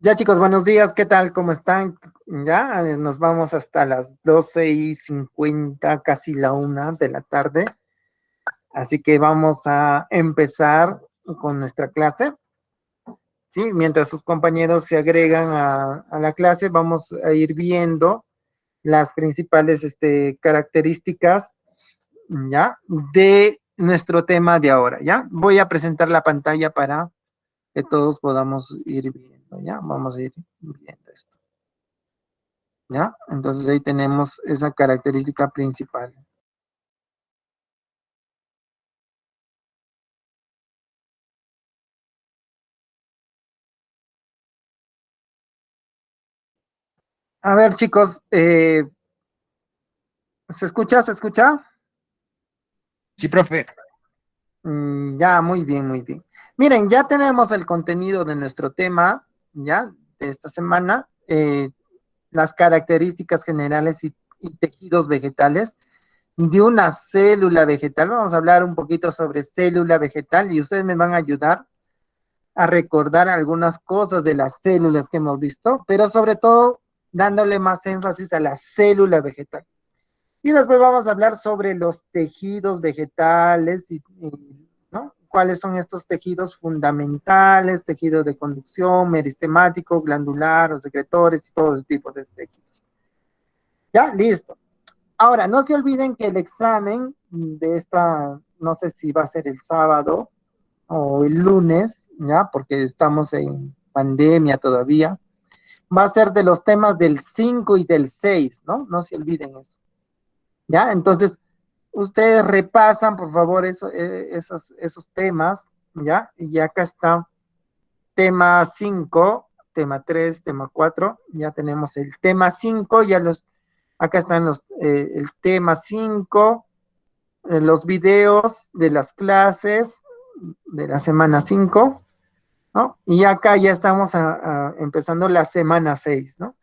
Ya chicos, buenos días, ¿qué tal? ¿Cómo están? Ya nos vamos hasta las 12:50, casi la 1 de la tarde. Así que vamos a empezar con nuestra clase. Sí, mientras sus compañeros se agregan a la clase, vamos a ir viendo las principales características, ¿ya? De nuestro tema de ahora, ¿ya? Voy a presentar la pantalla para que todos podamos ir viendo, ¿ya? Vamos a ir viendo esto. ¿Ya? Entonces ahí tenemos esa característica principal. A ver, chicos, ¿se escucha? ¿Se escucha? Sí, profe. Ya, muy bien, muy bien. Miren, ya tenemos el contenido de nuestro tema, ya, de esta semana, las características generales y tejidos vegetales de una célula vegetal. Vamos a hablar un poquito sobre célula vegetal y ustedes me van a ayudar a recordar algunas cosas de las células que hemos visto, pero sobre todo dándole más énfasis a la célula vegetal. Y después vamos a hablar sobre los tejidos vegetales ¿no? ¿Cuáles son estos tejidos fundamentales? Tejido de conducción, meristemático, glandular, o secretores y todo ese tipo de tejidos. Ya, listo. Ahora, no se olviden que el examen de esta, no sé si va a ser el sábado o el lunes, ¿ya? Porque estamos en pandemia todavía. Va a ser de los temas del 5 y del 6, ¿no? No se olviden eso, ¿ya? Entonces, ustedes repasan, por favor, esos temas, ¿ya? Y acá está tema 5, tema 3, tema 4, ya tenemos el tema 5, acá están el tema 5, los videos de las clases de la semana 5, ¿no? Y acá ya estamos empezando la semana 6, ¿no?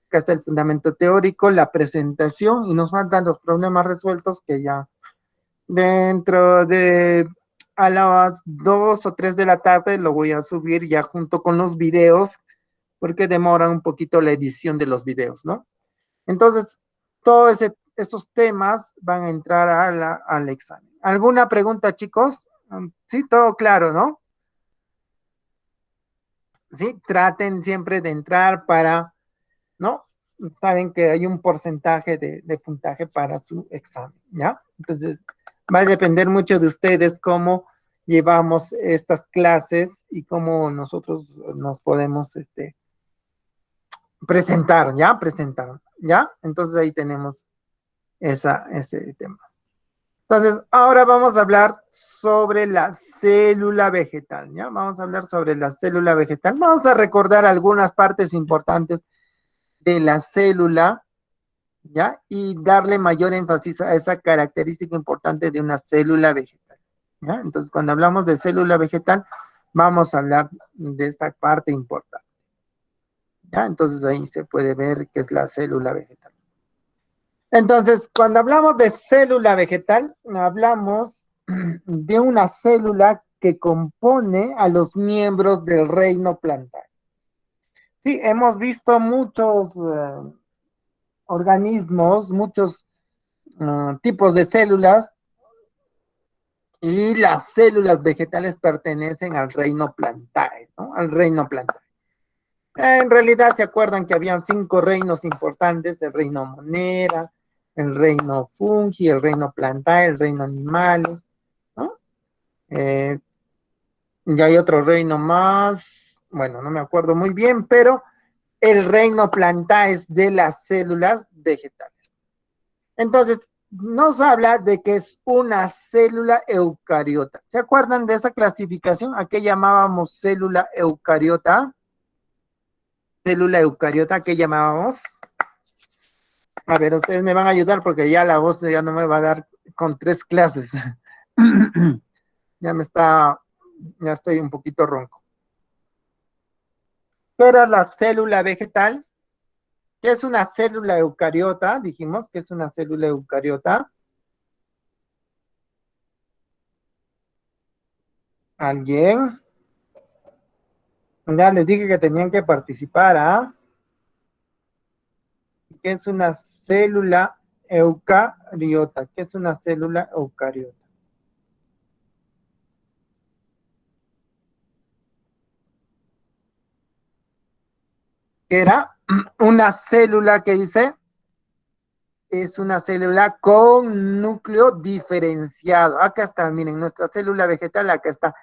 Acá está el fundamento teórico, la presentación y nos faltan los problemas resueltos que ya dentro de a las 2 o 3 de la tarde lo voy a subir ya junto con los videos porque demora un poquito la edición de los videos, ¿no? Entonces, todos esos temas van a entrar al examen. ¿Alguna pregunta, chicos? Sí, todo claro, ¿no? Sí, traten siempre de entrar para, ¿no? Saben que hay un porcentaje de puntaje para su examen, ¿ya? Entonces, va a depender mucho de ustedes cómo llevamos estas clases y cómo nosotros nos podemos presentar, ¿ya? Presentar, ¿ya? Entonces ahí tenemos ese tema. Entonces, ahora vamos a hablar sobre la célula vegetal, ¿ya? Vamos a hablar sobre la célula vegetal. Vamos a recordar algunas partes importantes de la célula, ¿ya? Y darle mayor énfasis a esa característica importante de una célula vegetal, ¿ya? Entonces, cuando hablamos de célula vegetal, vamos a hablar de esta parte importante, ¿ya? Entonces, ahí se puede ver qué es la célula vegetal. Entonces, cuando hablamos de célula vegetal, hablamos de una célula que compone a los miembros del reino plantario. Sí, hemos visto muchos organismos, muchos tipos de células y las células vegetales pertenecen al reino plantae, ¿no? Al reino plantae. En realidad se acuerdan que habían 5 reinos importantes: el reino monera, el reino fungi, el reino plantae, el reino animal, ¿no? Eh, y hay otro reino más, bueno, no me acuerdo muy bien, pero el reino plantae es de las células vegetales. Entonces, nos habla de que es una célula eucariota. ¿Se acuerdan de esa clasificación? ¿A qué llamábamos célula eucariota? Célula eucariota, ¿qué llamábamos? A ver, ustedes me van a ayudar porque ya la voz ya no me va a dar con 3 clases. ya me está, ya estoy un poquito ronco. ¿Qué era la célula vegetal? ¿Qué es una célula eucariota? Dijimos que es una célula eucariota. ¿Alguien? Ya les dije que tenían que participar, ¿ah? ¿Qué es una célula eucariota? ¿Qué es una célula eucariota? ¿Qué era? Una célula que dice es una célula con núcleo diferenciado. Acá está, miren, nuestra célula vegetal, acá está,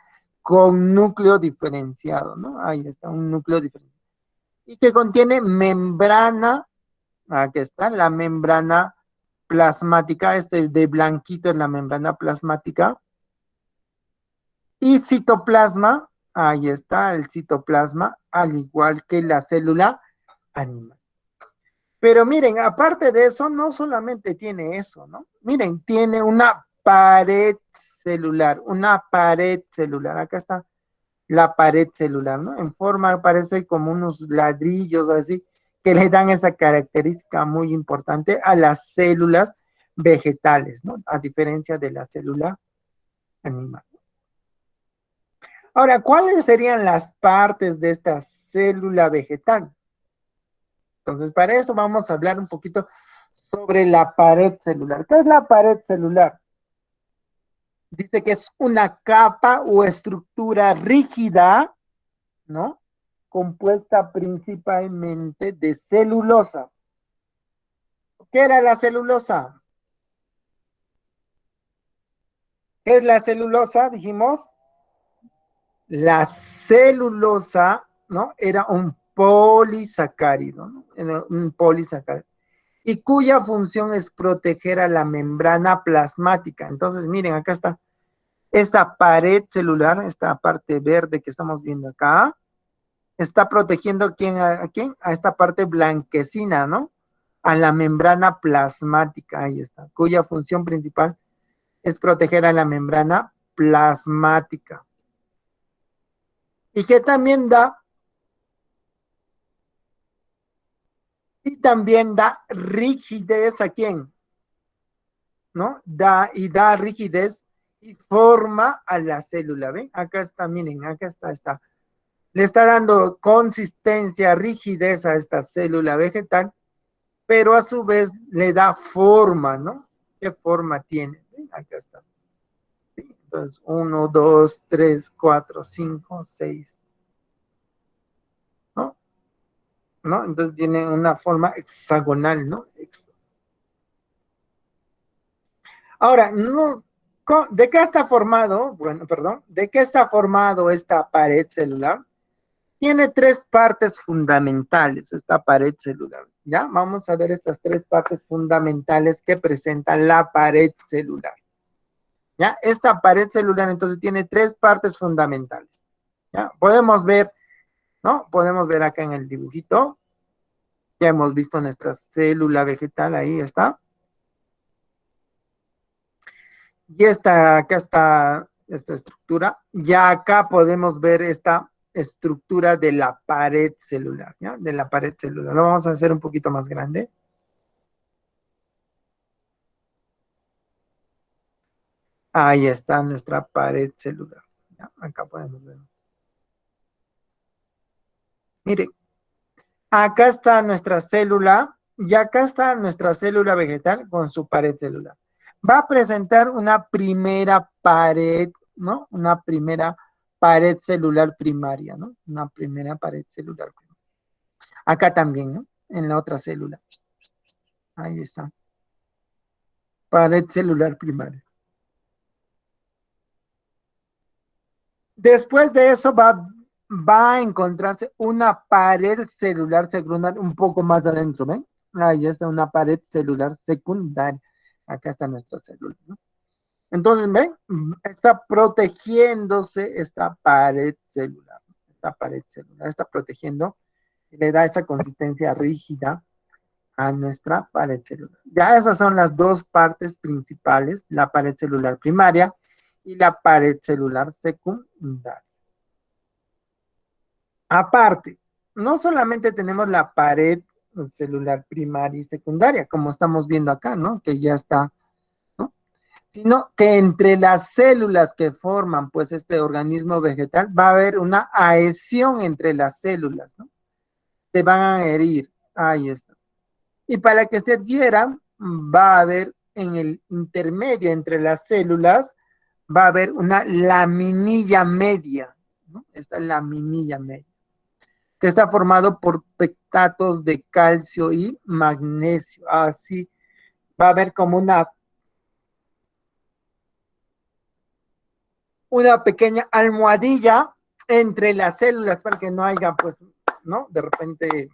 con núcleo diferenciado, ¿no? Ahí está, un núcleo diferenciado. Y que contiene membrana, aquí está, la membrana plasmática, este de blanquito es la membrana plasmática, y citoplasma, ahí está el citoplasma, al igual que la célula animal. Pero miren, aparte de eso, no solamente tiene eso, ¿no? Miren, tiene una pared celular, acá está la pared celular, ¿no? En forma parece como unos ladrillos así, que le dan esa característica muy importante a las células vegetales, ¿no? A diferencia de la célula animal. Ahora, ¿cuáles serían las partes de esta célula vegetal? Entonces, para eso vamos a hablar un poquito sobre la pared celular. ¿Qué es la pared celular? Dice que es una capa o estructura rígida, ¿no? Compuesta principalmente de celulosa. ¿Qué era la celulosa? ¿Qué es la celulosa? Dijimos, la celulosa, ¿no? Era un polisacárido, ¿no? Era un polisacárido. Y cuya función es proteger a la membrana plasmática. Entonces, miren, acá está esta pared celular, esta parte verde que estamos viendo acá, está protegiendo a quién? A esta parte blanquecina, ¿no? A la membrana plasmática, ahí está, cuya función principal es proteger a la membrana plasmática. Y que también da rigidez a quién, ¿no? Da rigidez y forma a la célula, ¿ven? Acá está, miren, acá está. Le está dando consistencia, rigidez a esta célula vegetal, pero a su vez le da forma, ¿no? ¿Qué forma tiene? ¿Ven? Acá está. ¿Sí? Entonces, 1, 2, 3, 4, 5, 6, ¿no? ¿No? Entonces tiene una forma hexagonal, ¿no? Ahora, no, ¿de qué está formado? Bueno, perdón, ¿de qué está formado esta pared celular? Tiene tres partes fundamentales, esta pared celular. ¿Ya? Vamos a ver estas tres partes fundamentales que presenta la pared celular. ¿Ya? Esta pared celular entonces tiene tres partes fundamentales. ¿Ya? Podemos ver, ¿no? Podemos ver acá en el dibujito. Ya hemos visto nuestra célula vegetal, ahí está. Y acá está esta estructura. Ya acá podemos ver esta estructura de la pared celular, ¿ya? De la pared celular. Lo vamos a hacer un poquito más grande. Ahí está nuestra pared celular. ¿Ya? Acá podemos ver. Mire, acá está nuestra célula y acá está nuestra célula vegetal con su pared celular. Va a presentar una primera pared, ¿no? Una primera pared celular primaria, ¿no? Una primera pared celular primaria. Acá también, ¿no? En la otra célula. Ahí está. Pared celular primaria. Después de eso va a encontrarse una pared celular secundaria un poco más adentro, ¿ven? Ahí está una pared celular secundaria. Acá está nuestra célula, ¿no? Entonces, ¿ven? Está protegiéndose esta pared celular. Esta pared celular está protegiendo y le da esa consistencia rígida a nuestra pared celular. Ya esas son las dos partes principales, la pared celular primaria y la pared celular secundaria. Aparte, no solamente tenemos la pared celular primaria y secundaria, como estamos viendo acá, ¿no? Que ya está, ¿no? sino que entre las células que forman pues este organismo vegetal va a haber una adhesión entre las células, ¿no? Se van a adherir, ahí está. Y para que se adhieran, va a haber en el intermedio entre las células, va a haber una laminilla media, ¿no? Esta laminilla media, que está formado por pectatos de calcio y magnesio. Así va a haber como una pequeña almohadilla entre las células para que no haya, pues, ¿no? De repente,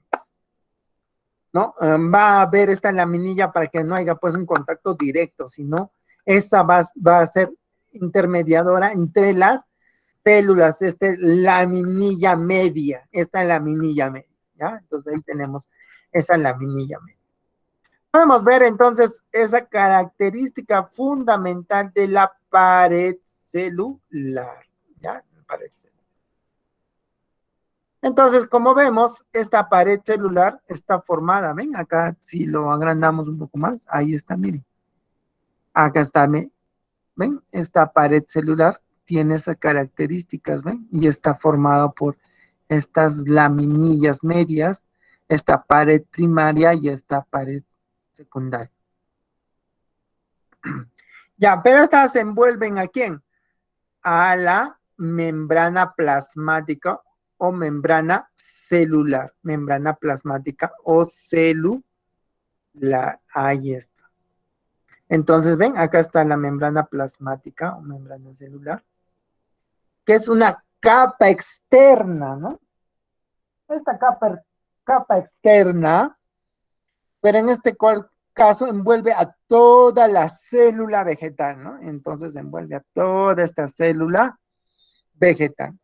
¿no? Va a haber esta laminilla para que no haya, pues, un contacto directo, sino esta va a ser intermediadora entre las células, laminilla media, esta laminilla media, ¿ya? Entonces ahí tenemos esa laminilla media. Podemos ver entonces esa característica fundamental de la pared celular, ¿ya? Pared celular. Entonces, como vemos, esta pared celular está formada, ven, acá si lo agrandamos un poco más, ahí está, miren. Acá está, ven, esta pared celular tiene esas características, ven, y está formado por estas laminillas medias, esta pared primaria y esta pared secundaria. Ya, pero estas se envuelven ¿a quién? A la membrana plasmática o membrana celular. Membrana plasmática o celular. Ahí está. Entonces, ven, acá está la membrana plasmática o membrana celular, que es una capa externa, ¿no? Esta capa externa, pero en este caso envuelve a toda la célula vegetal, ¿no? Entonces envuelve a toda esta célula vegetal.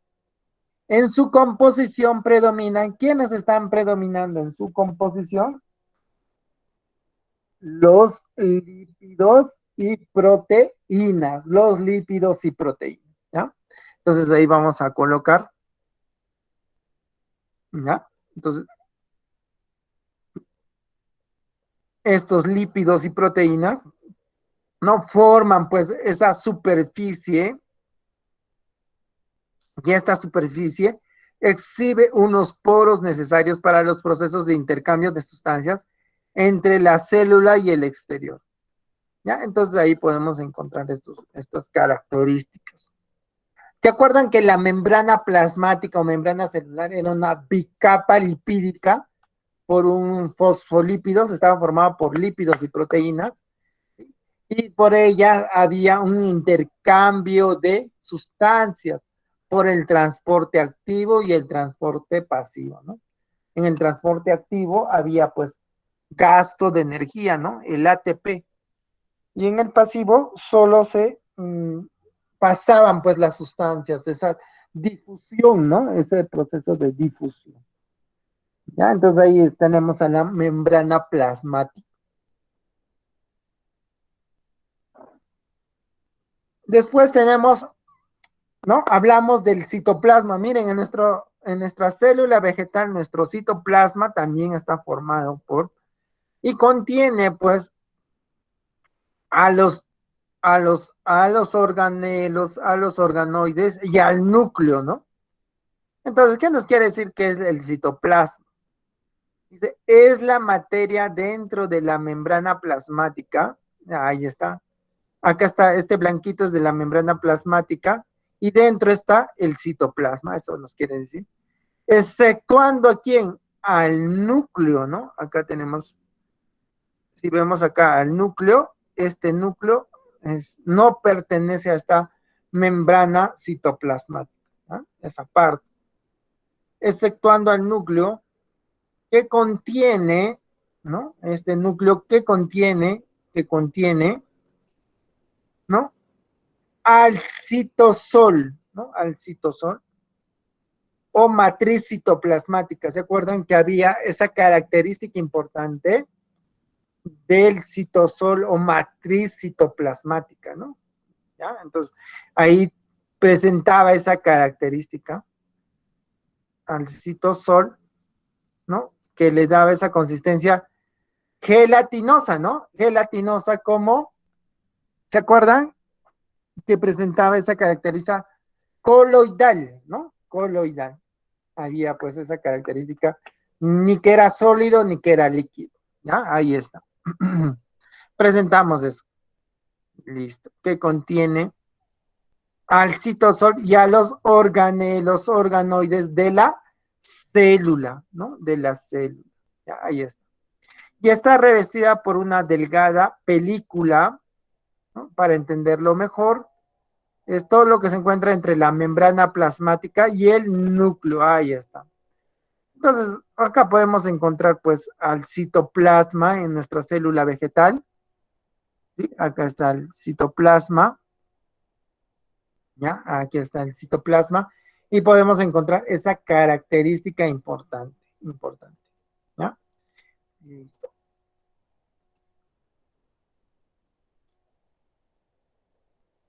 En su composición predominan, ¿quiénes están predominando en su composición? Los lípidos y proteínas, los lípidos y proteínas, ¿ya? Entonces ahí vamos a colocar, ¿ya? Entonces, estos lípidos y proteínas no forman pues esa superficie y esta superficie exhibe unos poros necesarios para los procesos de intercambio de sustancias entre la célula y el exterior. ¿Ya? Entonces ahí podemos encontrar estas características. ¿Te acuerdan que la membrana plasmática o membrana celular era una bicapa lipídica por un fosfolípido? Estaba formada por lípidos y proteínas, y por ella había un intercambio de sustancias por el transporte activo y el transporte pasivo, ¿no? En el transporte activo había pues gasto de energía, ¿no? El ATP. Y en el pasivo solo se pasaban pues las sustancias, esa difusión, ¿no? Ese proceso de difusión. ¿Ya? Entonces ahí tenemos a la membrana plasmática. Después tenemos, ¿no? Hablamos del citoplasma. Miren, en nuestra célula vegetal, nuestro citoplasma también está formado y contiene pues a los organelos, a los organoides y al núcleo, ¿no? Entonces, ¿qué nos quiere decir que es el citoplasma? Dice, es la materia dentro de la membrana plasmática. Ahí está. Acá está, este blanquito es de la membrana plasmática y dentro está el citoplasma, eso nos quiere decir. Exceptuando a quién, al núcleo, ¿no? Acá tenemos, si vemos acá al núcleo, este núcleo no pertenece a esta membrana citoplasmática, ¿no? Esa parte. Exceptuando al núcleo que contiene, ¿no? Este núcleo que contiene, ¿no? Al citosol, ¿no? Al citosol o matriz citoplasmática. ¿Se acuerdan que había esa característica importante del citosol o matriz citoplasmática, ¿no? ¿Ya? Entonces, ahí presentaba esa característica al citosol, ¿no? Que le daba esa consistencia gelatinosa, ¿no? Gelatinosa como ¿Se acuerdan que presentaba esa característica coloidal, ¿no? Coloidal. Había pues esa característica, ni que era sólido ni que era líquido. ¿Ya? Ahí está. Presentamos eso. Listo. Que contiene al citosol y a los organelos, organoides de la célula, ¿no? De la célula. Ya, ahí está. Y está revestida por una delgada película, ¿no? Para entenderlo mejor, es todo lo que se encuentra entre la membrana plasmática y el núcleo. Ahí está. Entonces, acá podemos encontrar pues al citoplasma en nuestra célula vegetal. ¿Sí? Acá está el citoplasma. ¿Ya? Aquí está el citoplasma. Y podemos encontrar esa característica importante. Importante. ¿Ya? Listo.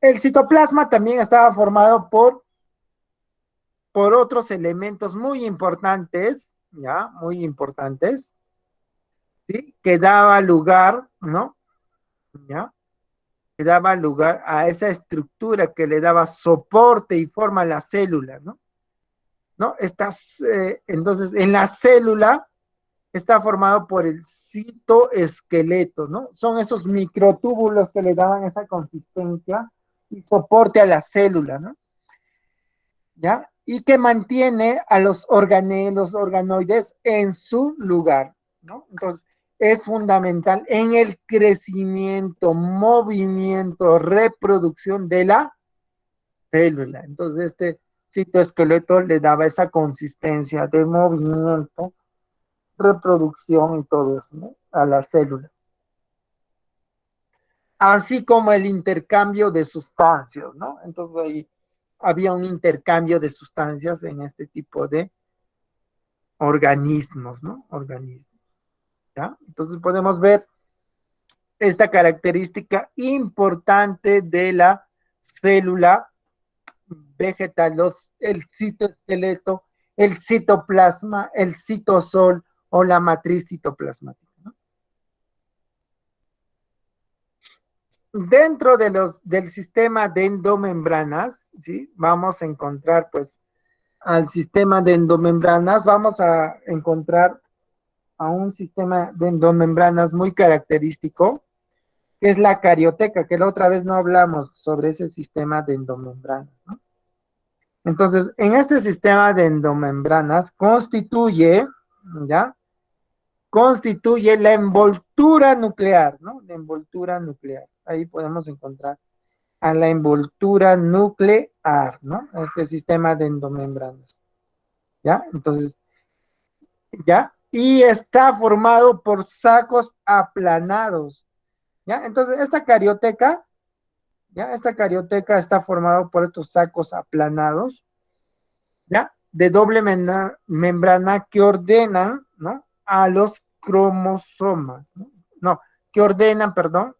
El citoplasma también estaba formado por otros elementos muy importantes, ¿ya? Muy importantes, ¿sí? Que daba lugar, ¿no? ¿Ya? Que daba lugar a esa estructura que le daba soporte y forma a la célula, ¿no? ¿No? Entonces, en la célula está formado por el citoesqueleto, ¿no? Son esos microtúbulos que le daban esa consistencia y soporte a la célula, ¿no? ¿Ya? Y que mantiene a los organelos, organoides en su lugar, ¿no? Entonces, es fundamental en el crecimiento, movimiento, reproducción de la célula. Entonces, este citoesqueleto le daba esa consistencia de movimiento, reproducción y todo eso, ¿no? A la célula. Así como el intercambio de sustancias, ¿no? Entonces ahí había un intercambio de sustancias en este tipo de organismos, ¿no? Organismos, ¿ya? Entonces podemos ver esta característica importante de la célula vegetal, el citoesqueleto, el citoplasma, el citosol o la matriz citoplasmática, ¿no? Dentro del sistema de endomembranas, ¿sí? Vamos a encontrar, pues, al sistema de endomembranas, vamos a encontrar a un sistema de endomembranas muy característico, que es la carioteca, que la otra vez no hablamos sobre ese sistema de endomembranas, ¿no? Entonces, en este sistema de endomembranas ¿ya? Constituye la envoltura nuclear, ¿no? La envoltura nuclear. Ahí podemos encontrar a la envoltura nuclear, ¿no? Este sistema de endomembranas, ¿ya? Entonces, ¿ya? Y está formado por sacos aplanados, ¿ya? Entonces, esta carioteca, ¿ya? Esta carioteca está formada por estos sacos aplanados, ¿ya? De doble membrana que ordenan, ¿no? A los cromosomas, ¿no? No, que ordenan, perdón,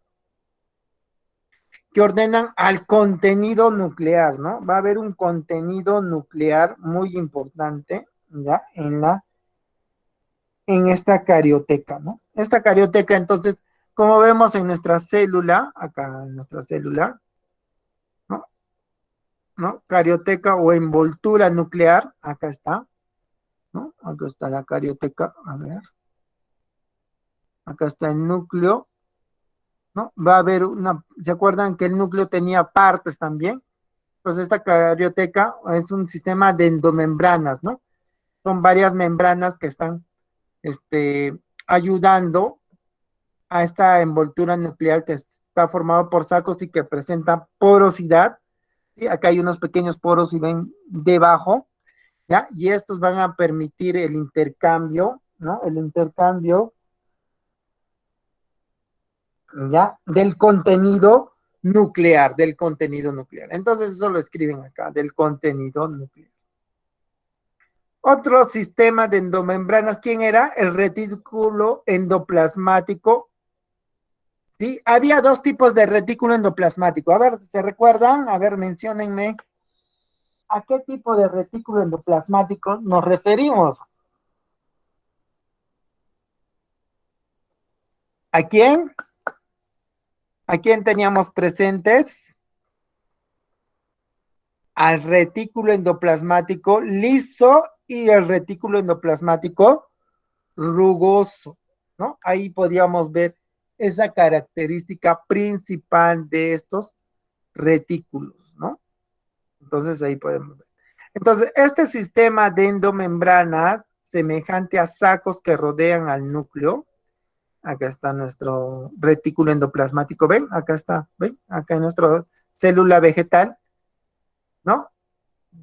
que ordenan al contenido nuclear, ¿no? Va a haber un contenido nuclear muy importante, ¿ya? En esta carioteca, ¿no? Esta carioteca, entonces, como vemos en nuestra célula, acá en nuestra célula, ¿no? ¿No? Carioteca o envoltura nuclear, acá está, ¿no? Acá está la carioteca, a ver, acá está el núcleo, ¿no? Va a haber ¿se acuerdan que el núcleo tenía partes también? Pues esta carioteca es un sistema de endomembranas, ¿no? Son varias membranas que están ayudando a esta envoltura nuclear que está formado por sacos y que presenta porosidad. ¿Sí? Acá hay unos pequeños poros y ven debajo, ¿ya? Y estos van a permitir el intercambio, ¿no? El intercambio, ¿ya? Del contenido nuclear, del contenido nuclear. Entonces eso lo escriben acá, del contenido nuclear. Otro sistema de endomembranas, ¿quién era? El retículo endoplasmático. ¿Sí? Había dos tipos de retículo endoplasmático. A ver, ¿se recuerdan? A ver, menciónenme. ¿A qué tipo de retículo endoplasmático nos referimos? ¿A quién? ¿A quién teníamos presentes? Al retículo endoplasmático liso y el retículo endoplasmático rugoso, ¿no? Ahí podríamos ver esa característica principal de estos retículos, ¿no? Entonces ahí podemos ver. Entonces, este sistema de endomembranas, semejante a sacos que rodean al núcleo, acá está nuestro retículo endoplasmático, ¿ven? Acá está, ¿ven? Acá en nuestra célula vegetal, ¿no?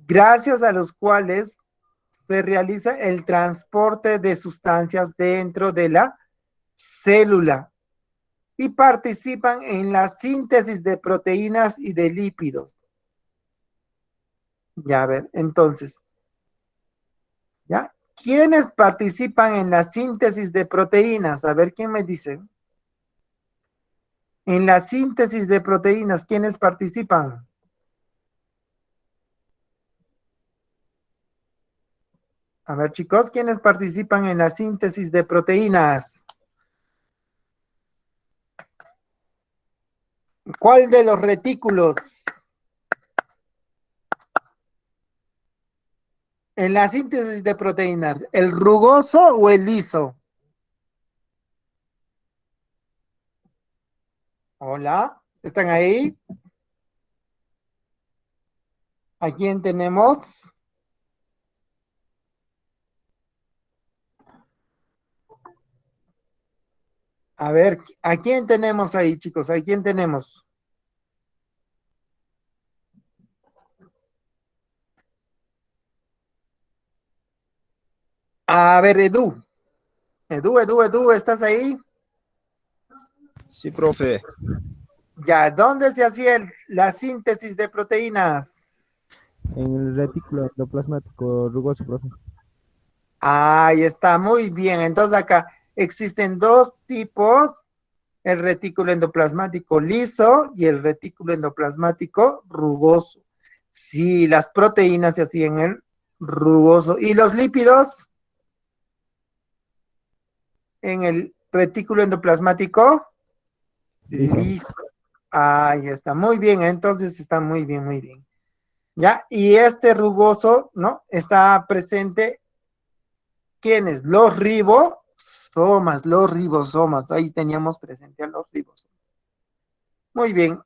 Gracias a los cuales se realiza el transporte de sustancias dentro de la célula y participan en la síntesis de proteínas y de lípidos. Ya, a ver, entonces, ¿ya? ¿Quiénes participan en la síntesis de proteínas? A ver, ¿quién me dice? En la síntesis de proteínas, ¿quiénes participan? A ver, chicos, ¿quiénes participan en la síntesis de proteínas? ¿Cuál de los retículos? En la síntesis de proteínas, ¿el rugoso o el liso? Hola, ¿están ahí? ¿A quién tenemos? A ver, ¿a quién tenemos ahí, chicos? ¿A quién tenemos? A ver, Edu. Edu, ¿estás ahí? Sí, profe. Ya, ¿dónde se hacía la síntesis de proteínas? En el retículo endoplasmático rugoso, profe. Ahí está, muy bien. Entonces acá existen dos tipos, el retículo endoplasmático liso y el retículo endoplasmático rugoso. Sí, las proteínas se hacían en el rugoso. ¿Y los lípidos? En el retículo endoplasmático Listo. liso. Ahí está, muy bien, entonces está muy bien, muy bien. ¿Ya? Y este rugoso, ¿no? Está presente, ¿quiénes? Los ribosomas, ahí teníamos presente a los ribosomas. Muy bien.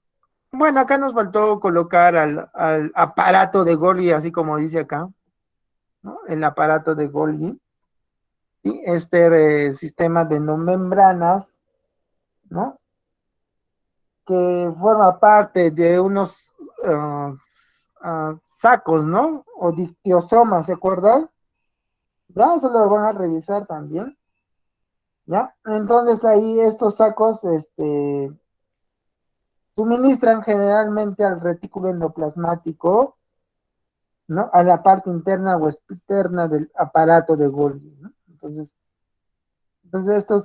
Bueno, acá nos faltó colocar al aparato de Golgi, así como dice acá, ¿no? El aparato de Golgi. Y este sistema de no membranas, ¿no? Que forma parte de unos sacos, ¿no? O dictiosomas, ¿se acuerdan? Ya, eso lo van a revisar también, ¿ya? Entonces ahí estos sacos, suministran generalmente al retículo endoplasmático, ¿no? A la parte interna o externa del aparato de Golgi, ¿no? Entonces estos,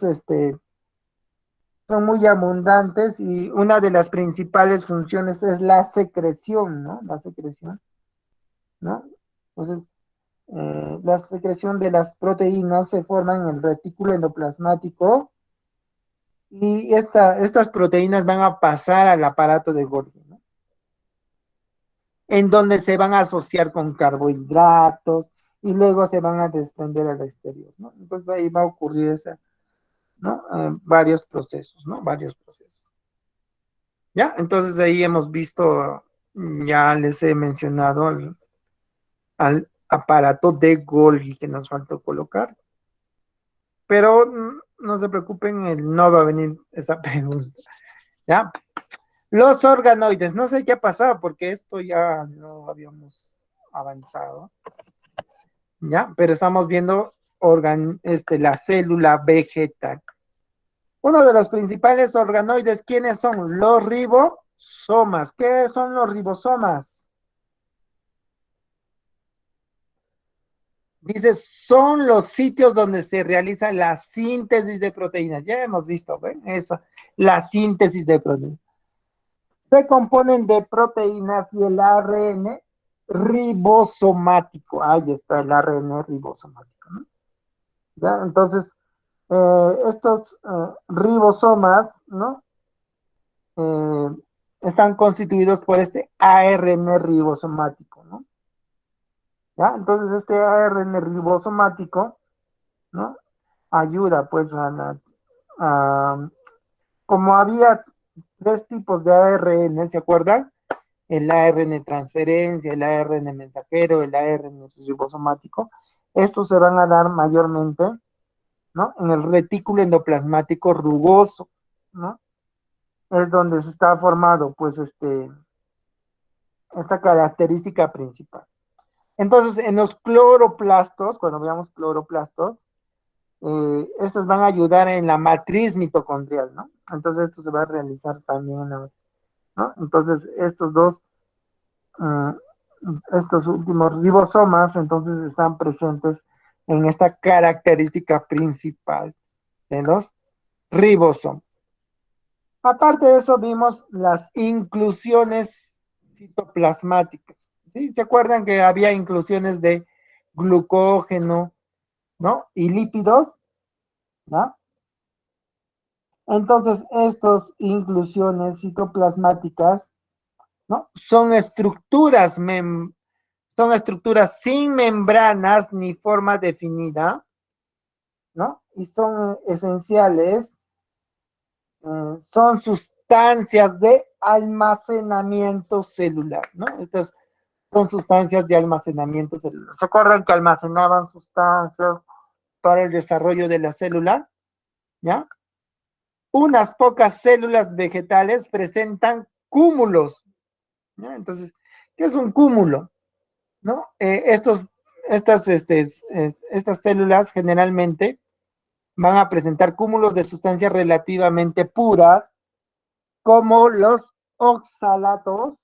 son muy abundantes y una de las principales funciones es la secreción, ¿no? La secreción, ¿no? Entonces, la secreción de las proteínas se forma en el retículo endoplasmático y estas proteínas van a pasar al aparato de Golgi, ¿no? En donde se van a asociar con carbohidratos y luego se van a desprender al exterior, ¿no? Entonces ahí va a ocurrir esa, ¿no? Varios procesos, ¿no? Varios procesos. ¿Ya? Entonces ahí hemos visto, ya les he mencionado al aparato de Golgi que nos faltó colocar, pero no se preocupen, no va a venir esa pregunta, ¿ya? Los organoides, no sé qué ha pasado porque esto ya no habíamos avanzado, ¿ya? Pero estamos viendo la célula vegetal. Uno de los principales organoides, ¿quiénes son? Los ribosomas. ¿Qué son los ribosomas? Dice, son los sitios donde se realiza la síntesis de proteínas. Ya hemos visto, ¿ven? Eso, la síntesis de proteínas. Se componen de proteínas y el ARN ribosomático. Ahí está el ARN ribosomático, ¿no? ¿Ya? Entonces, estos ribosomas, ¿no? eh, están constituidos por este ARN ribosomático, ¿no? ¿Ya? Entonces este ARN ribosomático, ¿no? Ayuda pues como había tres tipos de ARN, ¿se acuerdan? El ARN transferencia, el ARN mensajero, el ARN ribosomático. Estos se van a dar mayormente, ¿no? En el retículo endoplasmático rugoso, ¿no? Es donde se está formado, pues, esta característica principal. Entonces, en los cloroplastos, cuando veamos cloroplastos, estos van a ayudar en la matriz mitocondrial, ¿no? Entonces, esto se va a realizar también, ¿no? Entonces, uh, estos últimos ribosomas, entonces, están presentes en esta característica principal de los ribosomas. Aparte de eso, vimos las inclusiones citoplasmáticas, ¿sí? ¿Se acuerdan que había inclusiones de glucógeno, ¿no? Y lípidos, ¿no? Entonces, estas inclusiones citoplasmáticas, ¿no? Son estructuras sin membranas ni forma definida, ¿no? Y son esenciales, son sustancias de almacenamiento celular, ¿no? Estas son sustancias de almacenamiento celular. ¿Se acuerdan que almacenaban sustancias para el desarrollo de la célula? ¿Ya? Unas pocas células vegetales presentan cúmulos, ¿ya? Entonces, ¿qué es un cúmulo? ¿No? Estas células generalmente van a presentar cúmulos de sustancias relativamente puras, como los oxalatos,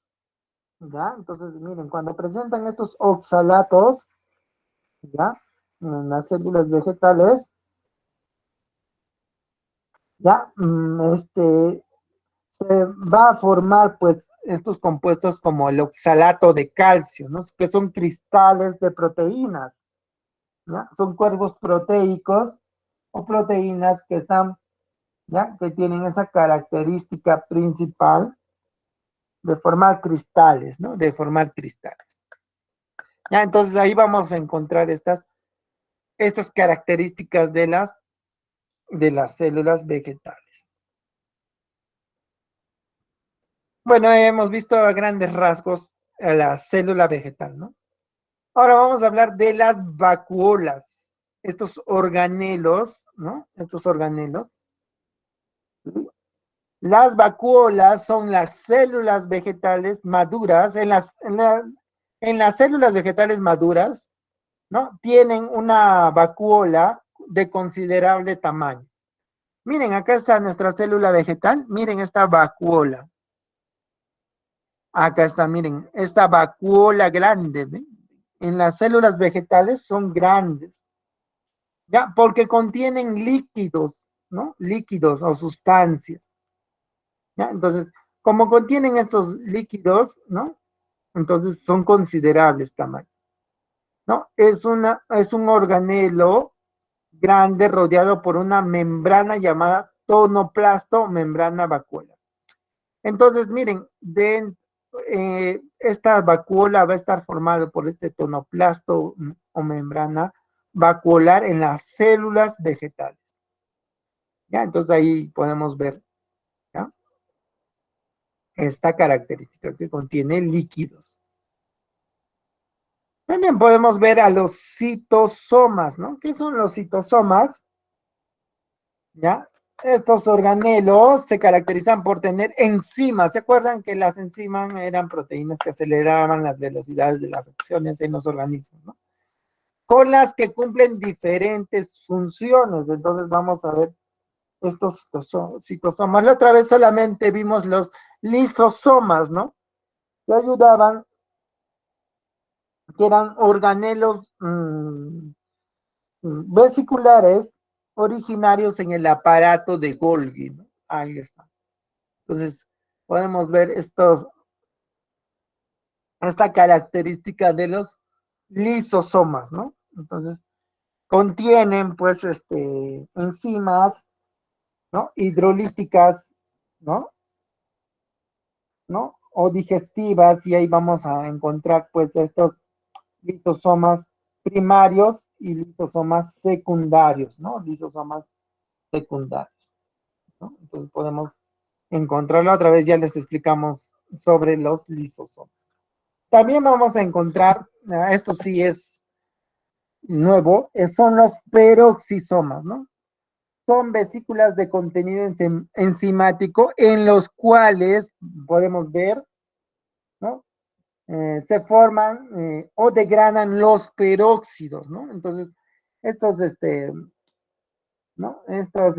¿ya? Entonces, miren, cuando presentan estos oxalatos, ¿ya? En las células vegetales, ¿ya? Se va a formar, pues, estos compuestos como el oxalato de calcio, ¿no? Que son cristales de proteínas, ¿ya? Son cuerpos proteicos o proteínas que están, ¿ya? Que tienen esa característica principal de formar cristales, ¿no? De formar cristales. Ya, entonces ahí vamos a encontrar estas características de las células vegetales. Bueno, hemos visto a grandes rasgos a la célula vegetal, ¿no? Ahora vamos a hablar de las vacuolas, estos organelos, ¿no? Estos organelos. Las vacuolas son las células vegetales maduras, en las células vegetales maduras, ¿no? Tienen una vacuola de considerable tamaño. Miren, acá está nuestra célula vegetal, miren esta vacuola. Acá está, miren, esta vacuola grande, ¿ven? En las células vegetales son grandes, ¿ya? Porque contienen líquidos, ¿no? Líquidos o sustancias, ¿ya? Entonces, como contienen estos líquidos, ¿no? Entonces son considerables tamaño, ¿no? Es un organelo grande rodeado por una membrana llamada tonoplasto, membrana vacuola. Entonces, miren, esta vacuola va a estar formada por este tonoplasto o membrana vacuolar en las células vegetales. ¿Ya? Entonces ahí podemos ver, ¿ya? Esta característica que contiene líquidos. También podemos ver a los citosomas, ¿no? ¿Qué son los citosomas? ¿Ya? Estos organelos se caracterizan por tener enzimas. ¿Se acuerdan que las enzimas eran proteínas que aceleraban las velocidades de las reacciones en los organismos, ¿no? Con las que cumplen diferentes funciones. Entonces vamos a ver estos citosomas. La otra vez solamente vimos los lisosomas, ¿no? Que ayudaban, que eran organelos vesiculares originarios en el aparato de Golgi, ¿no? Ahí está. Entonces, podemos ver esta característica de los lisosomas, ¿no? Entonces, contienen, pues, enzimas, ¿no? Hidrolíticas, ¿no? ¿no? O digestivas, y ahí vamos a encontrar pues estos lisosomas primarios y lisosomas secundarios, ¿no? Lisosomas secundarios, ¿no? Entonces podemos encontrarlo otra vez, ya les explicamos sobre los lisosomas. También vamos a encontrar, esto sí es nuevo, son los peroxisomas, ¿no? Son vesículas de contenido enzimático en los cuales podemos ver, ¿no? Se forman o degradan los peróxidos, ¿no? Entonces, estos, ¿no? Estos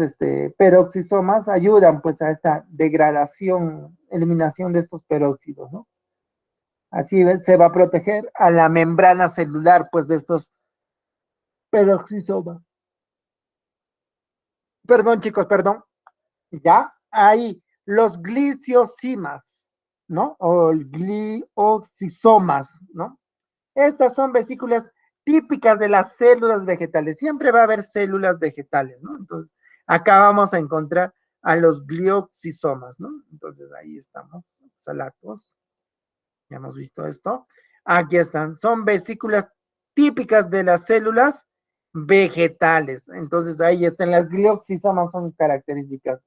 peroxisomas ayudan pues a esta degradación, eliminación de estos peróxidos, ¿no? Así se va a proteger a la membrana celular pues de estos peroxisomas. Perdón, chicos, perdón. Ya, hay los gliciosimas, ¿no? O glioxisomas, ¿no? Estas son vesículas típicas de las células vegetales. Siempre va a haber células vegetales, ¿no? Entonces, acá vamos a encontrar a los glioxisomas, ¿no? Entonces, ahí estamos, salacos. Ya hemos visto esto. Aquí están. Son vesículas típicas de las células vegetales. Entonces, ahí están las glioxisomas, son características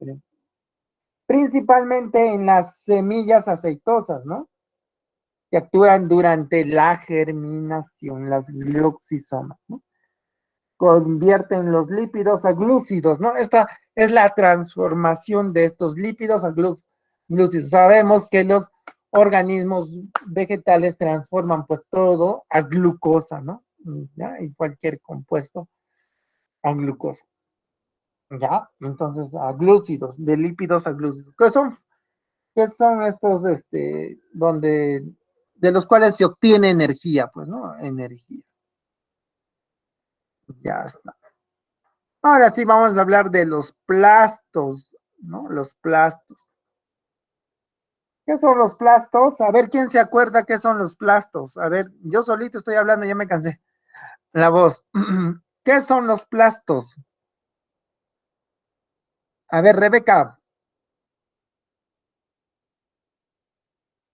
principalmente en las semillas aceitosas, ¿no? Que actúan durante la germinación, las glioxisomas, ¿no? Convierten los lípidos a glúcidos, ¿no? Esta es la transformación de estos lípidos a glúcidos. Sabemos que los organismos vegetales transforman pues todo a glucosa, ¿no? ¿Ya? Y cualquier compuesto a glucosa. ¿Ya? Entonces, a glúcidos, de lípidos a glúcidos. ¿Qué son estos, donde, de los cuales se obtiene energía? Pues, ¿no? Energía. Ya está. Ahora sí vamos a hablar de los plastos, ¿no? Los plastos. ¿Qué son los plastos? A ver, ¿quién se acuerda qué son los plastos? A ver, yo solito estoy hablando, ya me cansé. La voz. ¿Qué son los plastos? A ver, Rebeca,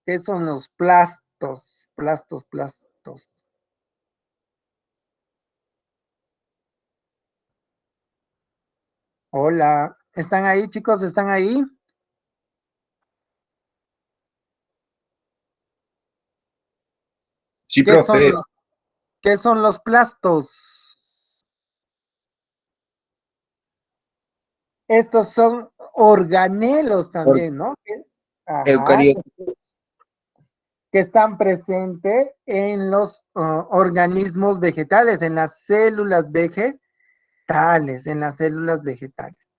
¿qué son los plastos? Plastos, plastos. Hola, ¿están ahí, chicos? ¿Están ahí? Sí, ¿Qué son profe. los, qué son los plastos? Estos son organelos Or- también, ¿no? Ajá, Eucariotas. que están presentes en los organismos vegetales, en las células vegetales, en las células vegetales,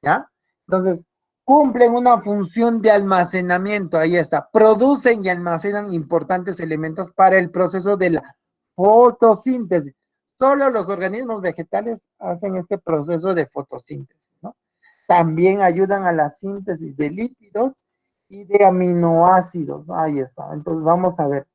¿ya? Entonces, cumplen una función de almacenamiento, ahí está, producen y almacenan importantes elementos para el proceso de la fotosíntesis. Solo los organismos vegetales hacen este proceso de fotosíntesis, ¿no? También ayudan a la síntesis de lípidos y de aminoácidos. Ahí está. Entonces vamos a ver.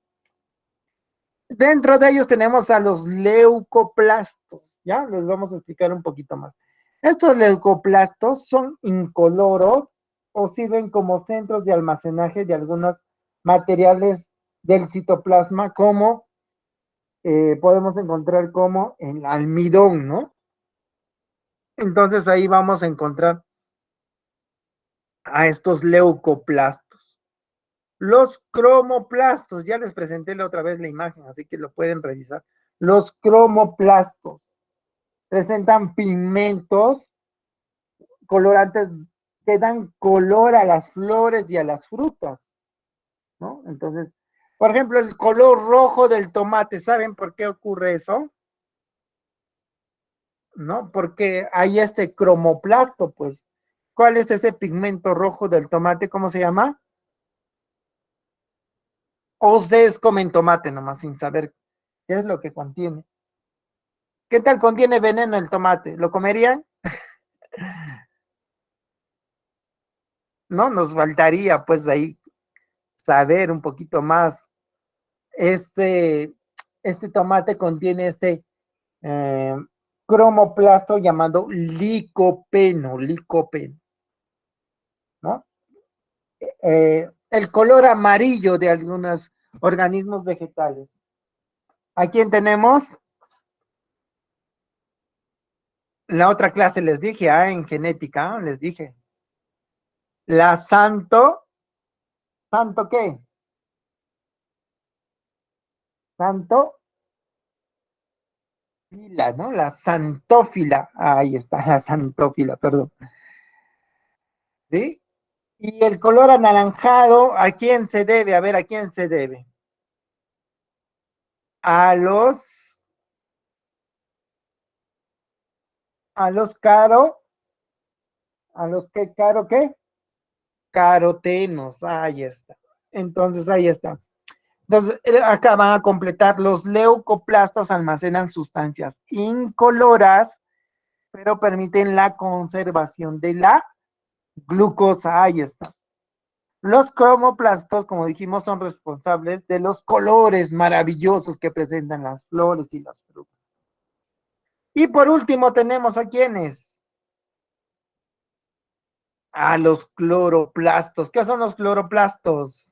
Dentro de ellos tenemos a los leucoplastos. Ya les vamos a explicar un poquito más. Estos leucoplastos son incoloros o sirven como centros de almacenaje de algunos materiales del citoplasma, como podemos encontrar como el almidón, ¿no? Entonces ahí vamos a encontrar a estos leucoplastos. Los cromoplastos, ya les presenté la otra vez la imagen, así que lo pueden revisar. Los cromoplastos presentan pigmentos colorantes que dan color a las flores y a las frutas, ¿no? Entonces, por ejemplo, el color rojo del tomate, ¿saben por qué ocurre eso? ¿No? Porque hay este cromoplasto, pues. ¿Cuál es ese pigmento rojo del tomate? ¿Cómo se llama? O ustedes comen tomate nomás sin saber qué es lo que contiene. ¿Qué tal contiene veneno el tomate? ¿Lo comerían? No, nos faltaría pues ahí saber un poquito más. Este, este tomate contiene eh, cromoplasto llamado licopeno, ¿no? el color amarillo de algunos organismos vegetales. ¿A quién tenemos? La otra clase les dije, en genética, les dije. La ¿santo qué? Santo fila, ¿no? La santófila. Ahí está, la santófila, perdón. ¿Sí? Y el color anaranjado, ¿a quién se debe? A ver, ¿a quién se debe? A los, a los caro, a los que caro, ¿qué? Carotenos, ahí está. Entonces, ahí está. Entonces, acá van a completar, los leucoplastos almacenan sustancias incoloras, pero permiten la conservación de la glucosa, ahí está. Los cromoplastos, como dijimos, son responsables de los colores maravillosos que presentan las flores y las frutas. Y por último tenemos a quiénes. A los cloroplastos. ¿Qué son los cloroplastos?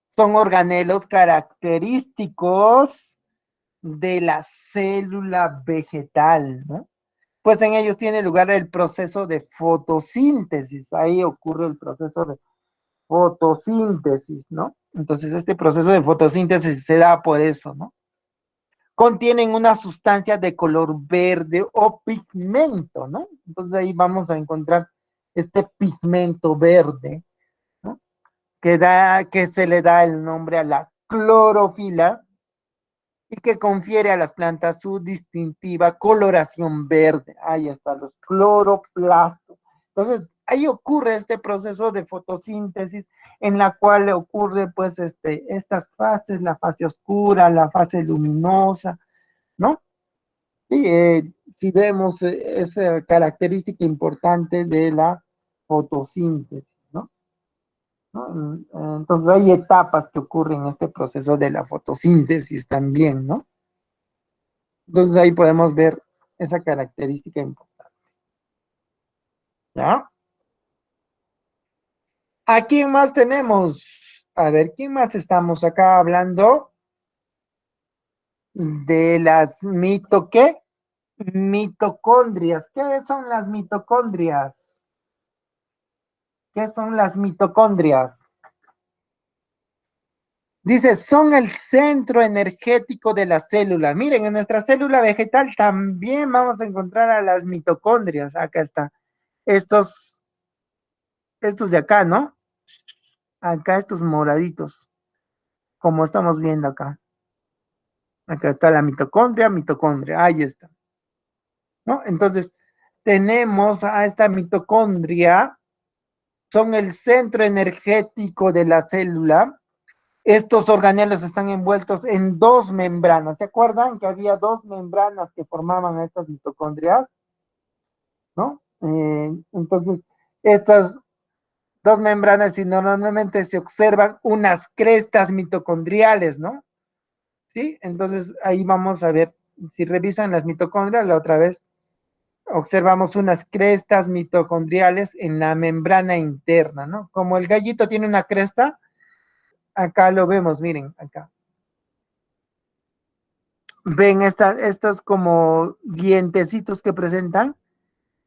Son organelos característicos de la célula vegetal, ¿no? Pues en ellos tiene lugar el proceso de fotosíntesis. Ahí ocurre el proceso de fotosíntesis, ¿no? Entonces, este proceso de fotosíntesis se da por eso, ¿no? Contienen una sustancia de color verde o pigmento, ¿no? Entonces ahí vamos a encontrar este pigmento verde, ¿no? Que se le da el nombre a la clorofila y que confiere a las plantas su distintiva coloración verde. Ahí están los cloroplastos. Entonces, ahí ocurre este proceso de fotosíntesis en la cual ocurre pues estas fases, la fase oscura, la fase luminosa, ¿no? Y si vemos esa característica importante de la fotosíntesis, ¿no? ¿No? Entonces hay etapas que ocurren en este proceso de la fotosíntesis también, ¿no? Entonces ahí podemos ver esa característica importante. ¿Ya? ¿A quién más tenemos? A ver, ¿quién más estamos acá hablando? De las ¿qué? Mitocondrias. ¿Qué son las mitocondrias? ¿Qué son las mitocondrias? Dice, son el centro energético de la célula. Miren, en nuestra célula vegetal también vamos a encontrar a las mitocondrias. Acá está. Estos, estos de acá, ¿no? Acá estos moraditos, como estamos viendo acá. Acá está la mitocondria, ahí está, ¿no? Entonces, tenemos a esta mitocondria, son el centro energético de la célula. Estos organelos están envueltos en dos membranas. ¿Se acuerdan que había dos membranas que formaban estas mitocondrias? ¿No? Entonces, estas dos membranas, y normalmente se observan unas crestas mitocondriales, ¿no? ¿Sí? Entonces ahí vamos a ver, si revisan las mitocondrias, la otra vez observamos unas crestas mitocondriales en la membrana interna, ¿no? Como el gallito tiene una cresta, acá lo vemos, miren, acá. Ven estas como dientecitos que presentan,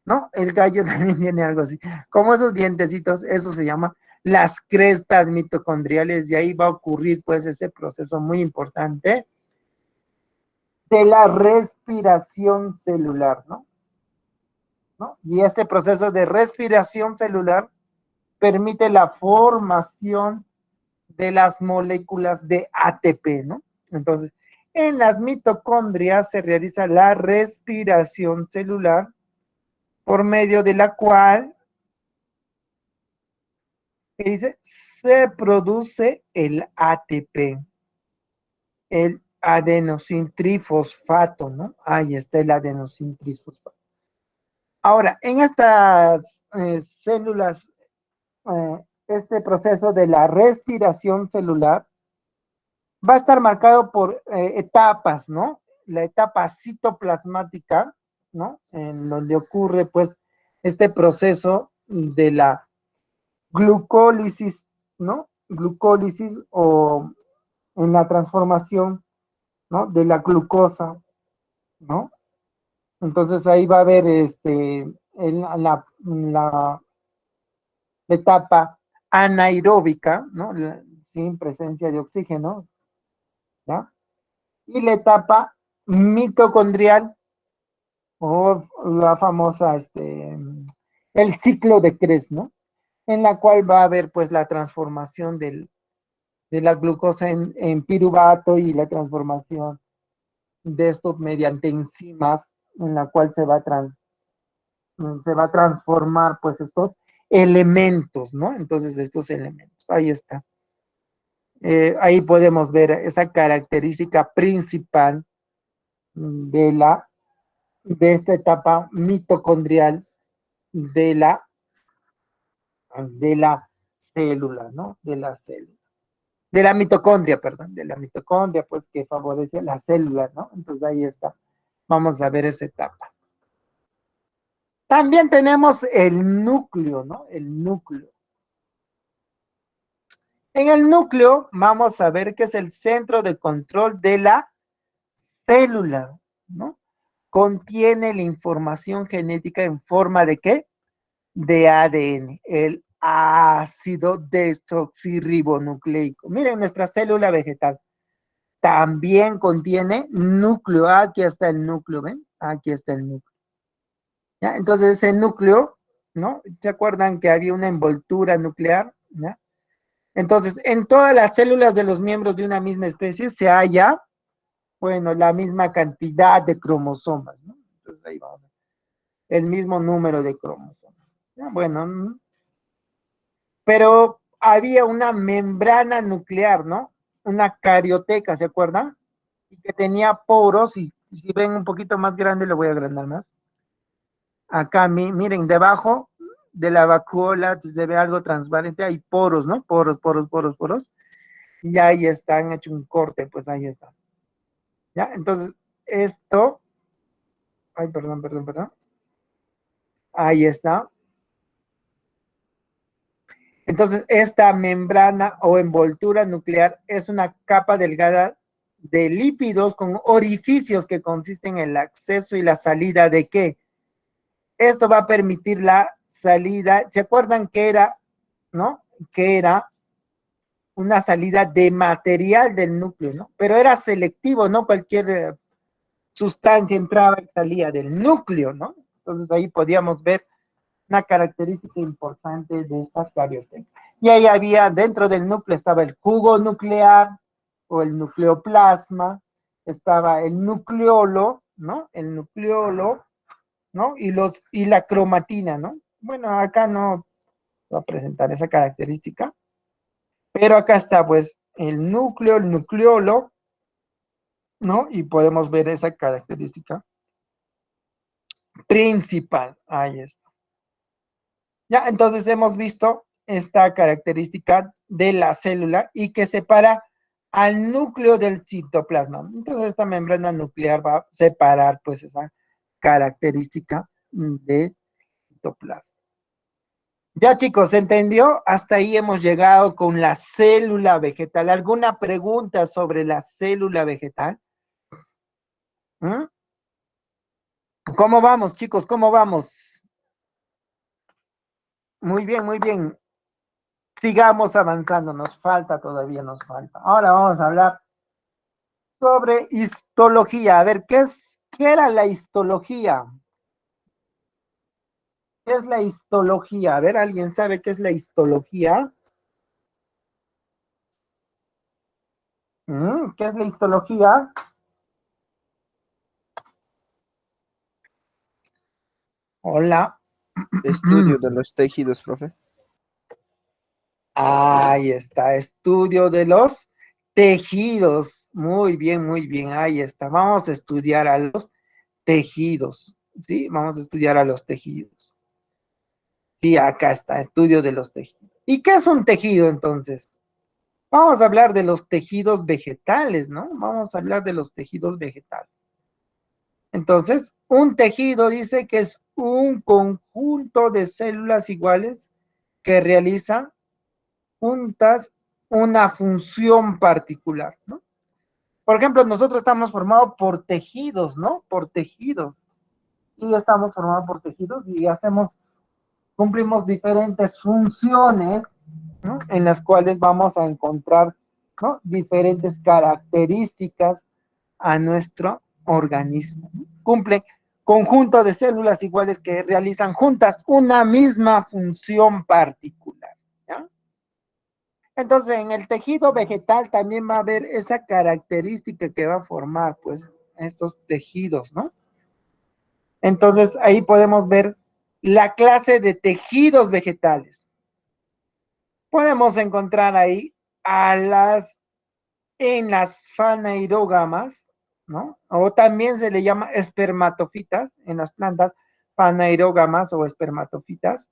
¿no? El gallo también tiene algo así. Como esos dientecitos, eso se llama las crestas mitocondriales, y ahí va a ocurrir pues ese proceso muy importante de la respiración celular, ¿no? ¿No? Y este proceso de respiración celular permite la formación de las moléculas de ATP, ¿no? Entonces, en las mitocondrias se realiza la respiración celular por medio de la cual dice, se produce el ATP, el adenosin trifosfato, ¿no? Ahí está el adenosin trifosfato. Ahora, en estas células, este proceso de la respiración celular va a estar marcado por etapas, ¿no? La etapa citoplasmática, ¿no? En donde ocurre, pues, este proceso de la glucólisis, ¿no? Glucólisis o en la transformación, ¿no? De la glucosa, ¿no? Entonces ahí va a haber la etapa anaeróbica, ¿no? Sin presencia de oxígeno, ¿ya? Y la etapa mitocondrial, o la famosa, el ciclo de Krebs, ¿no? En la cual va a haber pues la transformación de la glucosa en piruvato y la transformación de esto mediante enzimas en la cual se va a transformar pues estos elementos, ¿no? Entonces estos elementos, ahí está. Ahí podemos ver esa característica principal de de esta etapa mitocondrial de de la célula, ¿no? De la célula. De la mitocondria, perdón, de la mitocondria, pues que favorece la célula, ¿no? Entonces ahí está. Vamos a ver esa etapa. También tenemos el núcleo, ¿no? El núcleo. En el núcleo vamos a ver que es el centro de control de la célula, ¿no? Contiene la información genética en forma de ¿qué? De ADN, el ácido desoxirribonucleico. Miren, nuestra célula vegetal también contiene núcleo. Aquí está el núcleo, ¿ven? Aquí está el núcleo. ¿Ya? Entonces ese núcleo, ¿no? ¿Se acuerdan que había una envoltura nuclear? ¿Ya? Entonces, en todas las células de los miembros de una misma especie se halla, bueno, la misma cantidad de cromosomas, ¿no? Entonces ahí vamos. El mismo número de cromosomas. ¿Ya? Bueno, pero había una membrana nuclear, ¿no? Una carioteca, ¿se acuerdan? Y que tenía poros, y si ven un poquito más grande, lo voy a agrandar más. Acá, miren, debajo de la vacuola se ve algo transparente, hay poros, ¿no? Poros, poros, poros, poros. Y ahí está, han hecho un corte, pues ahí está. ¿Ya? Entonces, esto, ay, perdón, perdón, perdón. Ahí está. Entonces, esta membrana o envoltura nuclear es una capa delgada de lípidos con orificios que consisten en el acceso y la salida de ¿qué? Esto va a permitir la salida. ¿Se acuerdan que era, no? Que era una salida de material del núcleo, ¿no? Pero era selectivo, ¿no? Cualquier sustancia entraba y salía del núcleo, ¿no? Entonces ahí podíamos ver una característica importante de esta carioteca. Y ahí había, dentro del núcleo estaba el jugo nuclear o el nucleoplasma, estaba el nucleolo, ¿no? El nucleolo, ¿no? Y la cromatina, ¿no? Bueno, acá no voy a presentar esa característica, pero acá está pues el núcleo, el nucleolo, ¿no? Y podemos ver esa característica principal. Ahí está. Ya, entonces hemos visto esta característica de la célula y que separa al núcleo del citoplasma. Entonces esta membrana nuclear va a separar pues esa característica de citoplasma. Ya chicos, ¿se entendió? Hasta ahí hemos llegado con la célula vegetal. ¿Alguna pregunta sobre la célula vegetal? ¿Mm? ¿Cómo vamos, chicos? ¿Cómo vamos? Muy bien, muy bien. Sigamos avanzando, nos falta todavía, nos falta. Ahora vamos a hablar sobre histología. A ver, ¿qué era la histología? ¿Qué es la histología? A ver, ¿alguien sabe qué es la histología? ¿Qué es la histología? Hola. Estudio de los tejidos, profe. Ahí está, estudio de los tejidos. Muy bien, ahí está. Vamos a estudiar a los tejidos, ¿sí? Vamos a estudiar a los tejidos. Sí, acá está, estudio de los tejidos. ¿Y qué es un tejido entonces? Vamos a hablar de los tejidos vegetales, ¿no? Vamos a hablar de los tejidos vegetales. Entonces, un tejido dice que es un conjunto de células iguales que realizan juntas una función particular, ¿no? Por ejemplo, nosotros estamos formados por tejidos, ¿no? Por tejidos. Y estamos formados por tejidos y cumplimos diferentes funciones, ¿no? En las cuales vamos a encontrar, ¿no? Diferentes características a nuestro organismo. Cumplen conjunto de células iguales que realizan juntas una misma función particular, ¿ya? Entonces, en el tejido vegetal también va a haber esa característica que va a formar, pues, estos tejidos, ¿no? Entonces, ahí podemos ver la clase de tejidos vegetales. Podemos encontrar ahí en las faneirógamas, ¿no? O también se le llama espermatofitas en las plantas, faneirógamas o espermatofitas,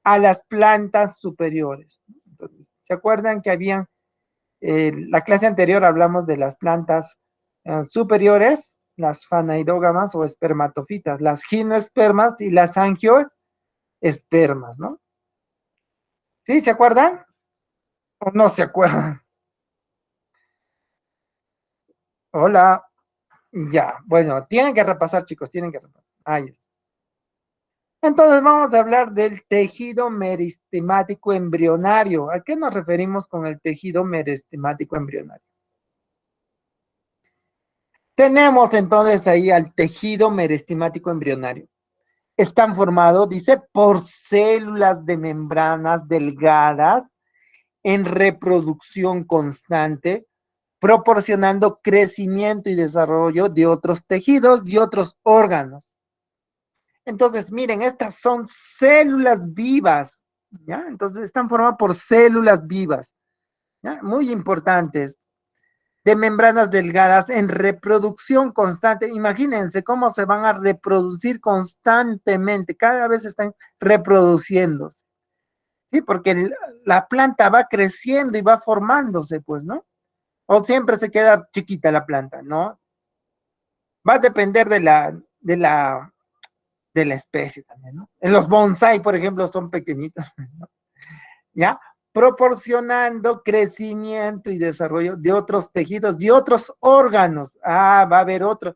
a las plantas superiores. Entonces, ¿se acuerdan que habían, la clase anterior hablamos de las plantas superiores, las faneirógamas o espermatofitas, las gimnospermas y las angioespermas, ¿no? ¿Sí? ¿Se acuerdan? ¿O no se acuerdan? Hola. Ya, bueno, tienen que repasar, chicos, tienen que repasar. Ahí está. Entonces vamos a hablar del tejido meristemático embrionario. ¿A qué nos referimos con el tejido meristemático embrionario? Tenemos entonces ahí al tejido meristemático embrionario. Están formados, dice, por células de membranas delgadas en reproducción constante, proporcionando crecimiento y desarrollo de otros tejidos y otros órganos. Entonces, miren, estas son células vivas, ¿ya? Entonces, están formadas por células vivas, ¿ya? Muy importantes, de membranas delgadas en reproducción constante. Imagínense cómo se van a reproducir constantemente, cada vez están reproduciéndose, ¿sí? Porque la planta va creciendo y va formándose, pues, ¿no? O siempre se queda chiquita la planta, ¿no? Va a depender de la especie también, ¿no? En los bonsai, por ejemplo, son pequeñitos, ¿no? ¿Ya? Proporcionando crecimiento y desarrollo de otros tejidos y otros órganos. Ah, va a haber otra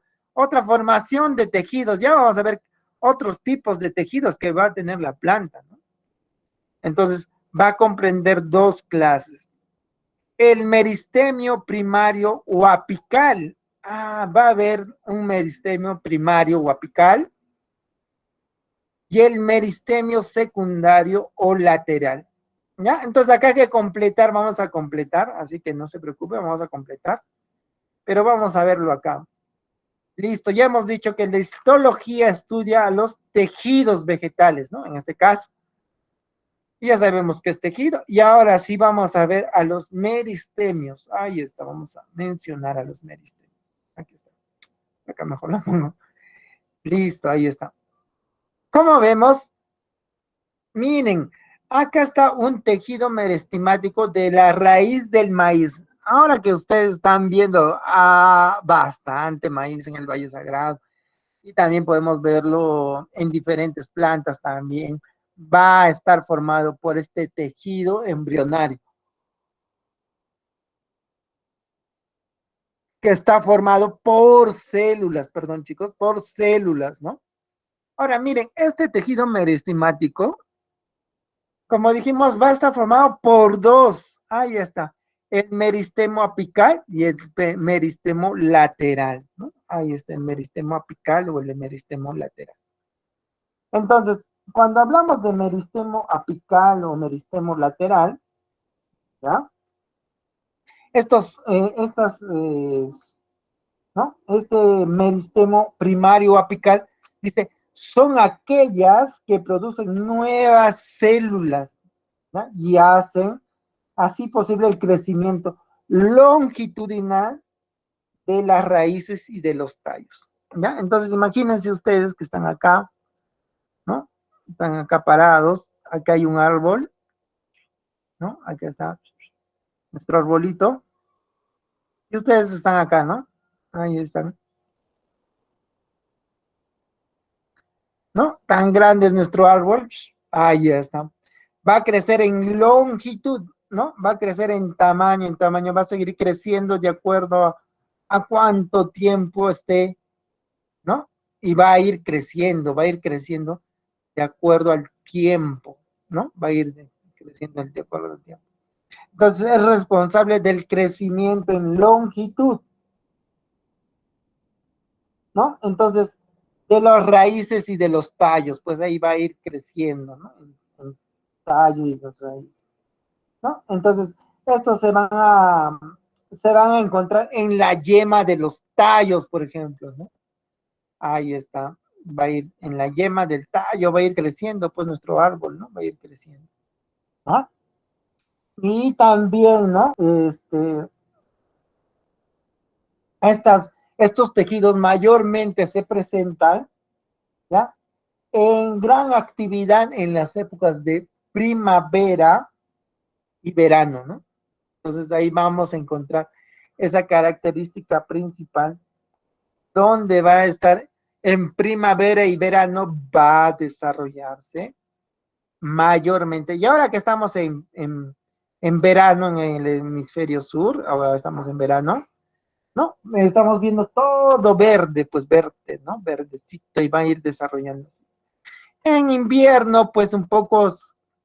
formación de tejidos. Ya vamos a ver otros tipos de tejidos que va a tener la planta, ¿no? Entonces, va a comprender dos clases. El meristemio primario o apical. Ah, va a haber un meristemio primario o apical y el meristemio secundario o lateral. ¿Ya? Entonces acá hay que completar, vamos a completar, así que no se preocupe, vamos a completar, pero vamos a verlo acá. Listo, ya hemos dicho que la histología estudia a los tejidos vegetales, ¿no? En este caso. Y ya sabemos que es tejido, y ahora sí vamos a ver a los meristemios. Ahí está, vamos a mencionar a los meristemios. Aquí está. Acá mejor la pongo. Listo, ahí está. ¿Cómo vemos? Miren, acá está un tejido merestemático de la raíz del maíz. Ahora que ustedes están viendo bastante maíz en el Valle Sagrado y también podemos verlo en diferentes plantas también, va a estar formado por este tejido embrionario que está formado por células, perdón chicos, por células, ¿no? Ahora miren, este tejido merestemático, como dijimos, va a estar formado por dos. Ahí está. El meristemo apical y el meristemo lateral, ¿no? Ahí está el meristemo apical o el meristemo lateral. Entonces, cuando hablamos de meristemo apical o meristemo lateral, ¿ya? ¿No? Este meristemo primario apical, dice, son aquellas que producen nuevas células, ¿no? Y hacen así posible el crecimiento longitudinal de las raíces y de los tallos, ¿ya? Entonces imagínense ustedes que están acá, ¿no? Están acá parados, acá hay un árbol, ¿no? Acá está nuestro arbolito, y ustedes están acá, ¿no? Ahí están, ¿no? Tan grande es nuestro árbol, ahí está. va a crecer en longitud, ¿no? Va a crecer en tamaño, va a seguir creciendo de acuerdo a cuánto tiempo esté, ¿no? Y va a ir creciendo de acuerdo al tiempo, ¿no? Va a ir creciendo de acuerdo al tiempo. Entonces es responsable del crecimiento en longitud, ¿no? Entonces, de las raíces y de los tallos, pues ahí va a ir creciendo, ¿no? En tallo y los raíces, ¿no? Entonces, estos se van a encontrar en la yema de los tallos, por ejemplo, ¿no? Ahí está, va a ir en la yema del tallo, va a ir creciendo, pues nuestro árbol, ¿no? Va a ir creciendo. ¿Ah? Y también, ¿no? Estos tejidos mayormente se presentan, ¿ya? En gran actividad en las épocas de primavera y verano, ¿no? Entonces ahí vamos a encontrar esa característica principal donde va a estar en primavera y verano, va a desarrollarse mayormente. Y ahora que estamos en verano en el hemisferio sur, ahora estamos en verano, ¿no? Estamos viendo todo verde, pues verde, ¿no? Verdecito y va a ir desarrollándose. En invierno, pues un poco,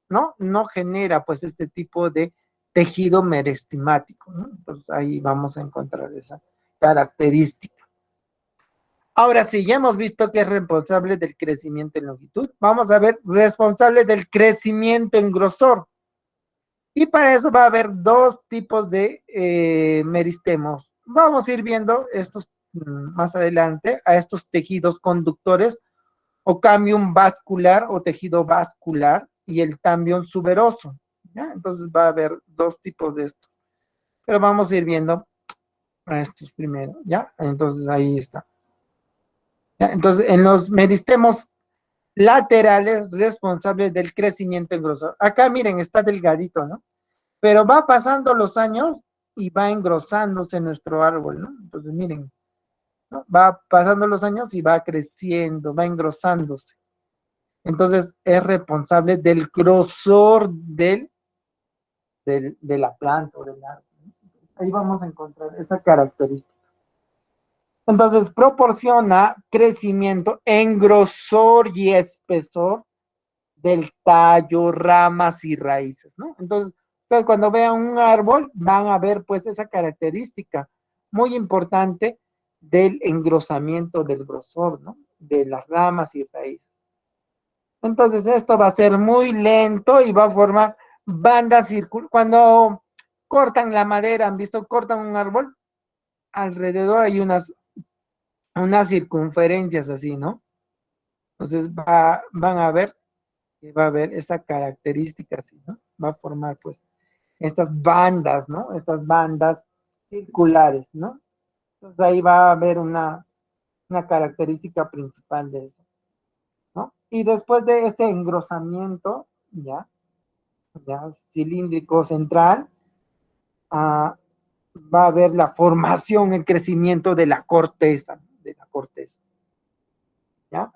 ¿no? No genera pues este tipo de tejido merestemático, ¿no? Entonces ahí vamos a encontrar esa característica. Ahora sí, ya hemos visto que es responsable del crecimiento en longitud. Vamos a ver responsable del crecimiento en grosor. Y para eso va a haber dos tipos de meristemos. Vamos a ir viendo estos más adelante, a estos tejidos conductores o cambium vascular o tejido vascular y el cambium suberoso. ¿Ya? Entonces va a haber dos tipos de estos. Pero vamos a ir viendo a estos primero. ¿Ya? Entonces ahí está. ¿Ya? Entonces en los meristemos laterales responsables del crecimiento en grosor. Acá miren, está delgadito, ¿no? Pero va pasando los años y va engrosándose nuestro árbol, ¿no? Entonces miren, ¿no? Va pasando los años y va creciendo, va engrosándose. Entonces es responsable del grosor de la planta o del árbol. Ahí vamos a encontrar esa característica. Entonces proporciona crecimiento en grosor y espesor del tallo, ramas y raíces, ¿no? Entonces, ustedes cuando vean un árbol van a ver pues esa característica muy importante del engrosamiento del grosor, ¿no? De las ramas y raíces. Entonces esto va a ser muy lento y va a formar bandas circulares. Cuando cortan la madera, ¿han visto? Cortan un árbol, alrededor hay unas circunferencias así, ¿no? Entonces van a ver que va a haber esa característica así, ¿no? Va a formar pues estas bandas, ¿no? Estas bandas circulares, ¿no? Entonces ahí va a haber una característica principal de eso, ¿no? Y después de este engrosamiento, ya cilíndrico central, ah, va a haber la formación, el crecimiento de la corteza, ¿ya?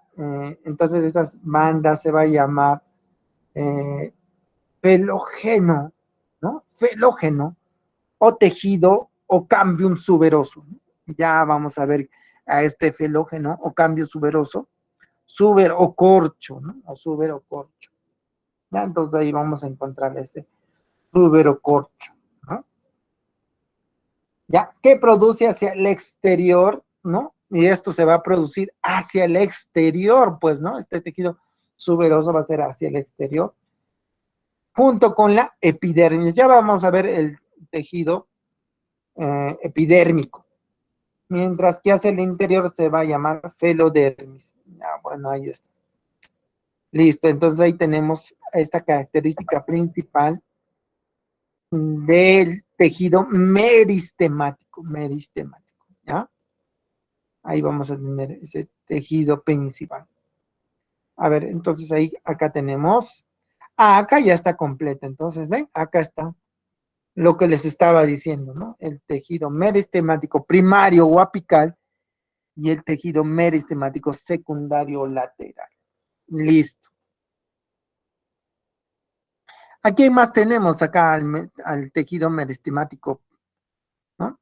Entonces estas bandas se va a llamar felógeno, ¿no? Felógeno o tejido o cambium suberoso, ¿no? Ya vamos a ver a este felógeno o cambio suberoso, suber o corcho, ¿no? O suber o corcho. ¿Ya? Entonces ahí vamos a encontrar este suber o corcho, ¿no? ¿Ya? Que produce hacia el exterior, ¿no? Y esto se va a producir hacia el exterior, pues, ¿no? Este tejido suberoso va a ser hacia el exterior, junto con la epidermis. Ya vamos a ver el tejido epidérmico, mientras que hacia el interior se va a llamar felodermis. Ya, bueno, ahí está. Listo, entonces ahí tenemos esta característica principal del tejido meristemático, ¿ya? Ahí vamos a tener ese tejido principal. A ver, entonces ahí, acá tenemos, acá ya está completa, entonces, ¿ven? Acá está lo que les estaba diciendo, ¿no? El tejido meristemático primario o apical y el tejido meristemático secundario o lateral. Listo. ¿A quién más tenemos acá al tejido merestemático? ¿No?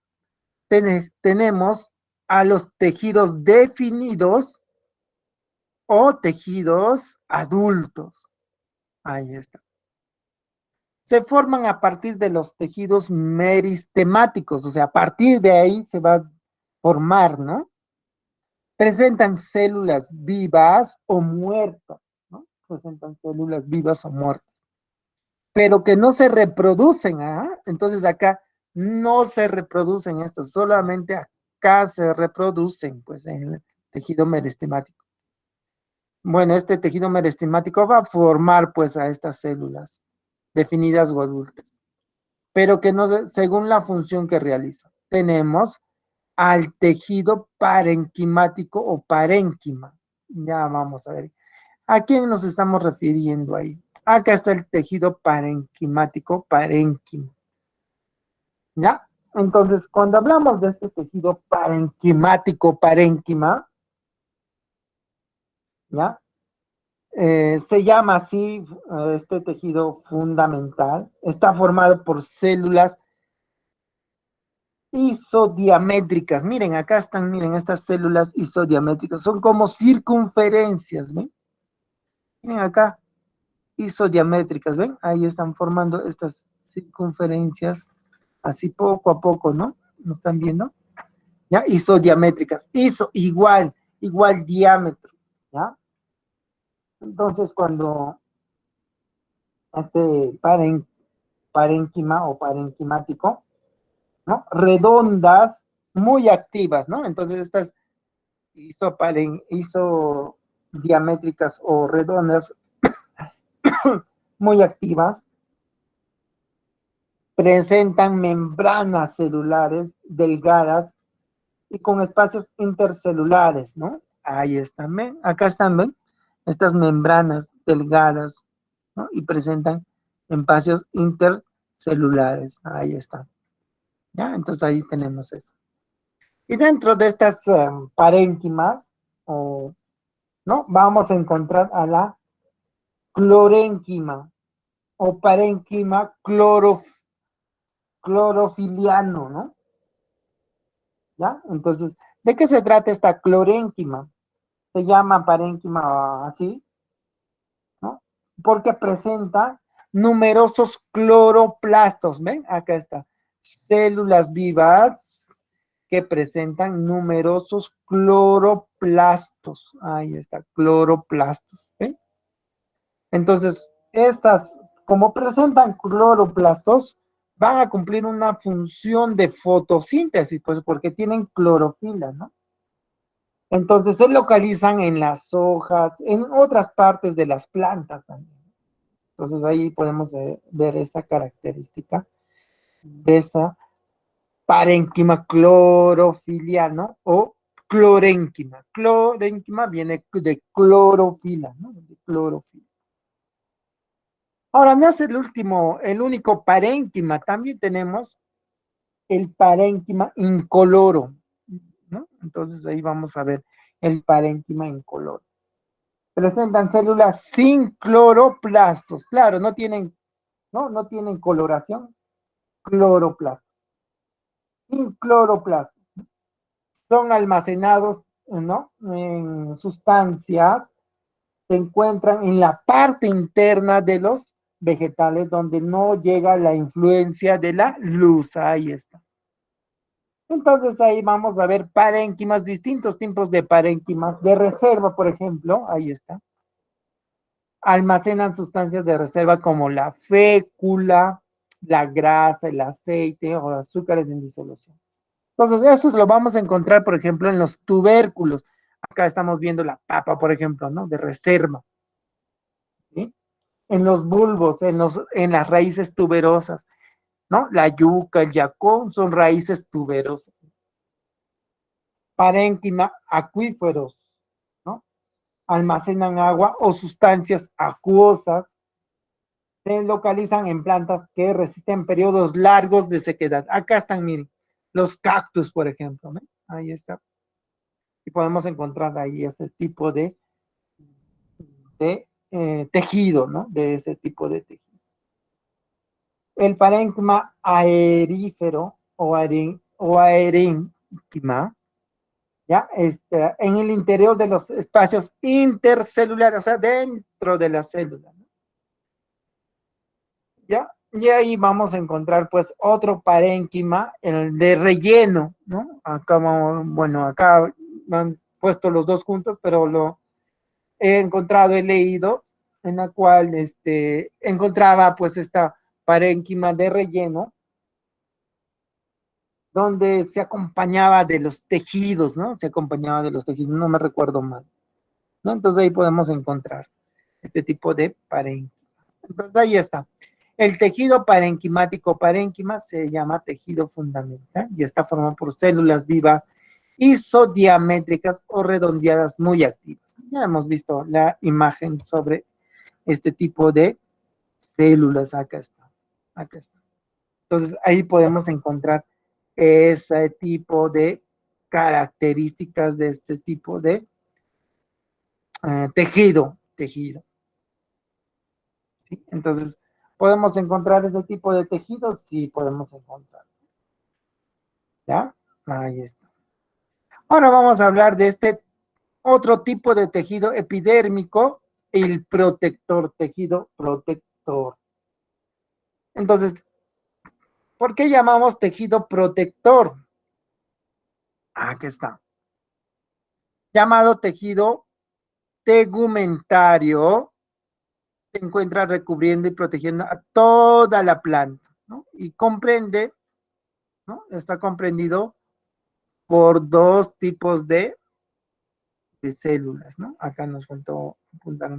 Tenemos a los tejidos definidos o tejidos adultos. Ahí está. Se forman a partir de los tejidos meristemáticos, o sea, a partir de ahí se va a formar, ¿no? Presentan células vivas o muertas, ¿no? Presentan células vivas o muertas, pero que no se reproducen, ¿ah? Entonces acá no se reproducen estos, solamente acá se reproducen, pues, en el tejido merestemático. Bueno, este tejido merestemático va a formar, pues, a estas células definidas o adultas, pero que no, según la función que realiza. Tenemos al tejido parenquimático o parénquima. Ya vamos a ver. ¿A quién nos estamos refiriendo ahí? Acá está el tejido parenquimático, parénquima. ¿Ya? Entonces, cuando hablamos de este tejido parenquimático, parénquima, ¿ya? Se llama así este tejido fundamental. Está formado por células isodiamétricas. Miren, acá están, miren, estas células isodiamétricas. Son como circunferencias, ¿ven? Miren acá, isodiamétricas, ¿ven? Ahí están formando estas circunferencias, así poco a poco, ¿no? ¿No están viendo? ¿Ya? Isodiamétricas. Igual diámetro, ¿ya? Entonces, cuando este parénquima o parenquimático, ¿no? Redondas, muy activas, ¿no? Entonces, estas isodiamétricas o redondas muy activas presentan membranas celulares delgadas y con espacios intercelulares, ¿no? Ahí están, ¿ven? Acá están, ¿ven? Estas membranas delgadas, ¿no? Y presentan espacios intercelulares. Ahí están. ¿Ya? Entonces ahí tenemos eso. Y dentro de estas parénquimas, ¿no? Vamos a encontrar a la clorénquima o parénquima clorofiliano, ¿no? ¿Ya? Entonces, ¿de qué se trata esta clorénquima? Se llama parénquima así, ¿no? Porque presenta numerosos cloroplastos, ¿ven? Acá está. Células vivas que presentan numerosos cloroplastos. Ahí está, cloroplastos, ¿ven? Entonces, estas, como presentan cloroplastos, van a cumplir una función de fotosíntesis, pues porque tienen clorofila, ¿no? Entonces se localizan en las hojas, en otras partes de las plantas también. Entonces ahí podemos ver esa característica de esa parénquima clorofilia, ¿no? O clorénquima. Clorénquima viene de clorofila, ¿no? De clorofila. Ahora, no es el único parénquima, también tenemos el parénquima incoloro, ¿no? Entonces ahí vamos a ver el parénquima incoloro. Presentan células sin cloroplastos. Claro, no tienen coloración, cloroplastos. Sin cloroplastos. Son almacenados, ¿no? En sustancias, se encuentran en la parte interna de los vegetales donde no llega la influencia de la luz. Ahí está. Entonces ahí vamos a ver parénquimas, distintos tipos de parénquimas de reserva, por ejemplo, ahí está. Almacenan sustancias de reserva como la fécula, la grasa, el aceite o azúcares en disolución. Entonces, eso lo vamos a encontrar, por ejemplo, en los tubérculos. Acá estamos viendo la papa, por ejemplo, ¿no? De reserva. ¿Sí? En los bulbos, en las raíces tuberosas, ¿no? La yuca, el yacón son raíces tuberosas. Parénquima, acuíferos, ¿no? Almacenan agua o sustancias acuosas. Se localizan en plantas que resisten periodos largos de sequedad. Acá están, miren, los cactus, por ejemplo, ¿no? Ahí está. Y podemos encontrar ahí ese tipo de tejido, ¿no? De ese tipo de tejido. el parénquima aerífero o aerénquima, ¿ya? En el interior de los espacios intercelulares, o sea, dentro de la célula, ¿no? ¿Ya? Y ahí vamos a encontrar pues otro parénquima, el de relleno, ¿no? Acá vamos, bueno, acá han puesto los dos juntos, pero lo he encontrado, he leído, en la cual encontraba pues esta parénquima de relleno, donde se acompañaba de los tejidos, ¿no? Se acompañaba de los tejidos, no me recuerdo mal, ¿no? Entonces ahí podemos encontrar este tipo de parénquima. Entonces ahí está. El tejido parenquimático parénquima se llama tejido fundamental y está formado por células vivas isodiamétricas o redondeadas muy activas. Ya hemos visto la imagen sobre este tipo de células. Acá está. Acá está. Entonces ahí podemos encontrar ese tipo de características de este tipo de tejido. ¿Sí? Entonces, ¿podemos encontrar ese tipo de tejidos? Sí, podemos encontrar. ¿Ya? Ahí está. Ahora vamos a hablar de este otro tipo de tejido epidérmico, el protector, tejido protector. Entonces, ¿por qué llamamos tejido protector? Aquí está. Llamado tejido tegumentario, se encuentra recubriendo y protegiendo a toda la planta, ¿no? Y comprende, ¿no? Está comprendido por dos tipos de células, ¿no? Acá nos faltó apuntar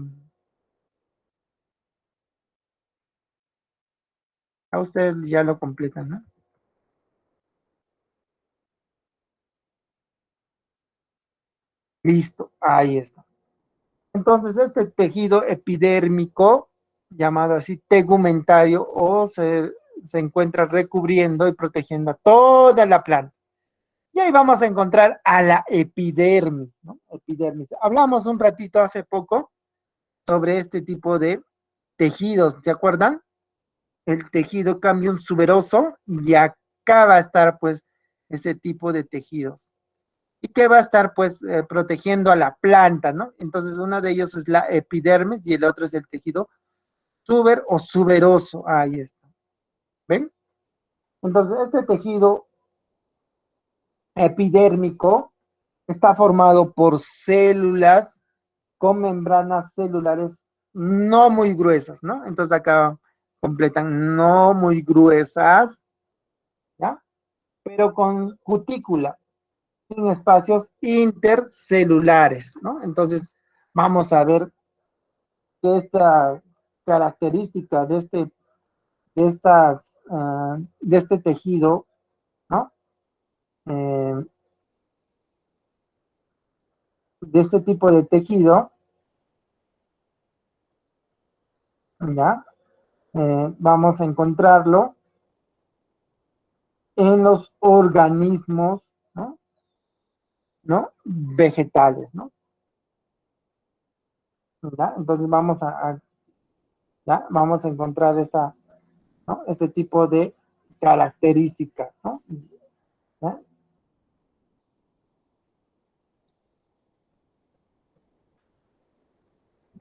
a ustedes ya lo completan, ¿no? Listo, ahí está. Entonces, este tejido epidérmico, llamado así tegumentario, se encuentra recubriendo y protegiendo a toda la planta. Y ahí vamos a encontrar a la epidermis, ¿no? Epidermis. Hablamos un ratito hace poco sobre este tipo de tejidos, ¿se acuerdan? El tejido cambium suberoso y acá va a estar pues ese tipo de tejidos. Y que va a estar pues protegiendo a la planta, ¿no? Entonces uno de ellos es la epidermis y el otro es el tejido suber o suberoso. Ahí está. ¿Ven? Entonces este tejido epidérmico está formado por células con membranas celulares no muy gruesas, ¿no? Entonces acá completan no muy gruesas, ¿ya? Pero con cutícula, sin espacios intercelulares, ¿no? Entonces vamos a ver que esta característica de este tejido, ¿no? Eh, de este tipo de tejido, ¿ya? Vamos a encontrarlo en los organismos, ¿no? ¿No? Vegetales, ¿no? ¿Ya? Entonces vamos a encontrar ¿no? Este tipo de características, ¿no? ¿Ya?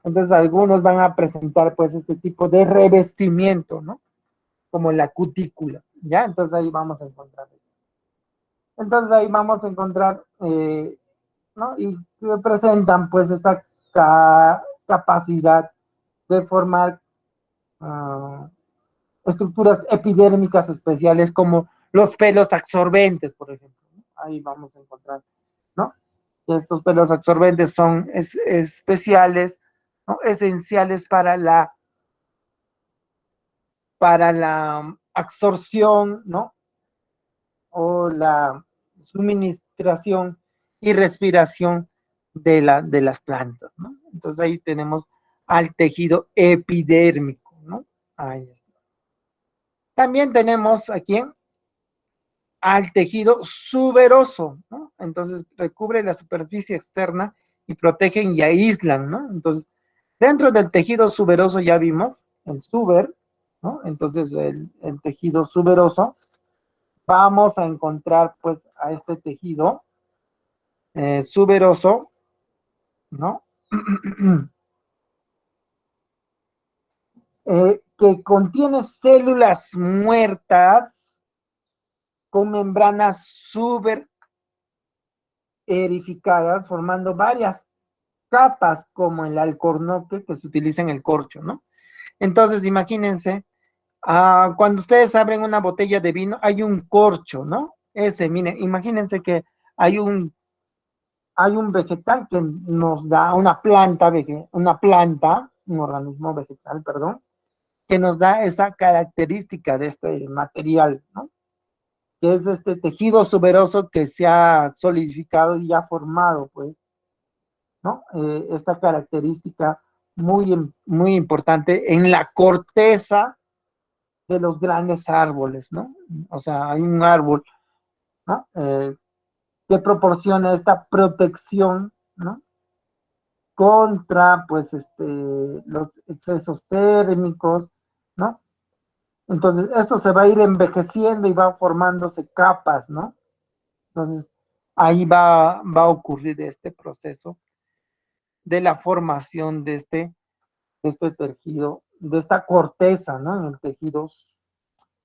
Entonces algunos van a presentar pues este tipo de revestimiento, ¿no? Como la cutícula, ¿ya? Entonces ahí vamos a encontrar. Entonces ahí vamos a encontrar, ¿no? Y que presentan pues esta capacidad de formar estructuras epidérmicas especiales como los pelos absorbentes, por ejemplo, ¿no? Ahí vamos a encontrar, ¿no? Estos pelos absorbentes son especiales, ¿no? Esenciales para la absorción, ¿no? O la suministración y respiración de las plantas, ¿no? Entonces ahí tenemos al tejido epidérmico, ¿no? Ahí está. También tenemos aquí al tejido suberoso, ¿no? Entonces recubre la superficie externa y protegen y aíslan, ¿no? Entonces, dentro del tejido suberoso ya vimos el suber, ¿no? Entonces, el tejido suberoso, vamos a encontrar, pues, a este tejido suberoso, ¿no? Que contiene células muertas con membranas erificadas, formando varias capas como el alcornoque que se utiliza en el corcho, ¿no? Entonces, imagínense, cuando ustedes abren una botella de vino, hay un corcho, ¿no? Miren, imagínense que hay un, hay un vegetal que nos da un organismo vegetal, perdón, que nos da esa característica de este material, ¿no? Que es este tejido suberoso que se ha solidificado y ha formado, pues, ¿no? Esta característica muy importante en la corteza de los grandes árboles, ¿no? O sea, hay un árbol, ¿no? Que proporciona esta protección, ¿no? Contra, pues, los excesos térmicos, ¿no? Entonces, esto se va a ir envejeciendo y va formándose capas, ¿no? Entonces, ahí va a ocurrir este proceso de la formación de este tejido, de esta corteza, ¿no? En el tejido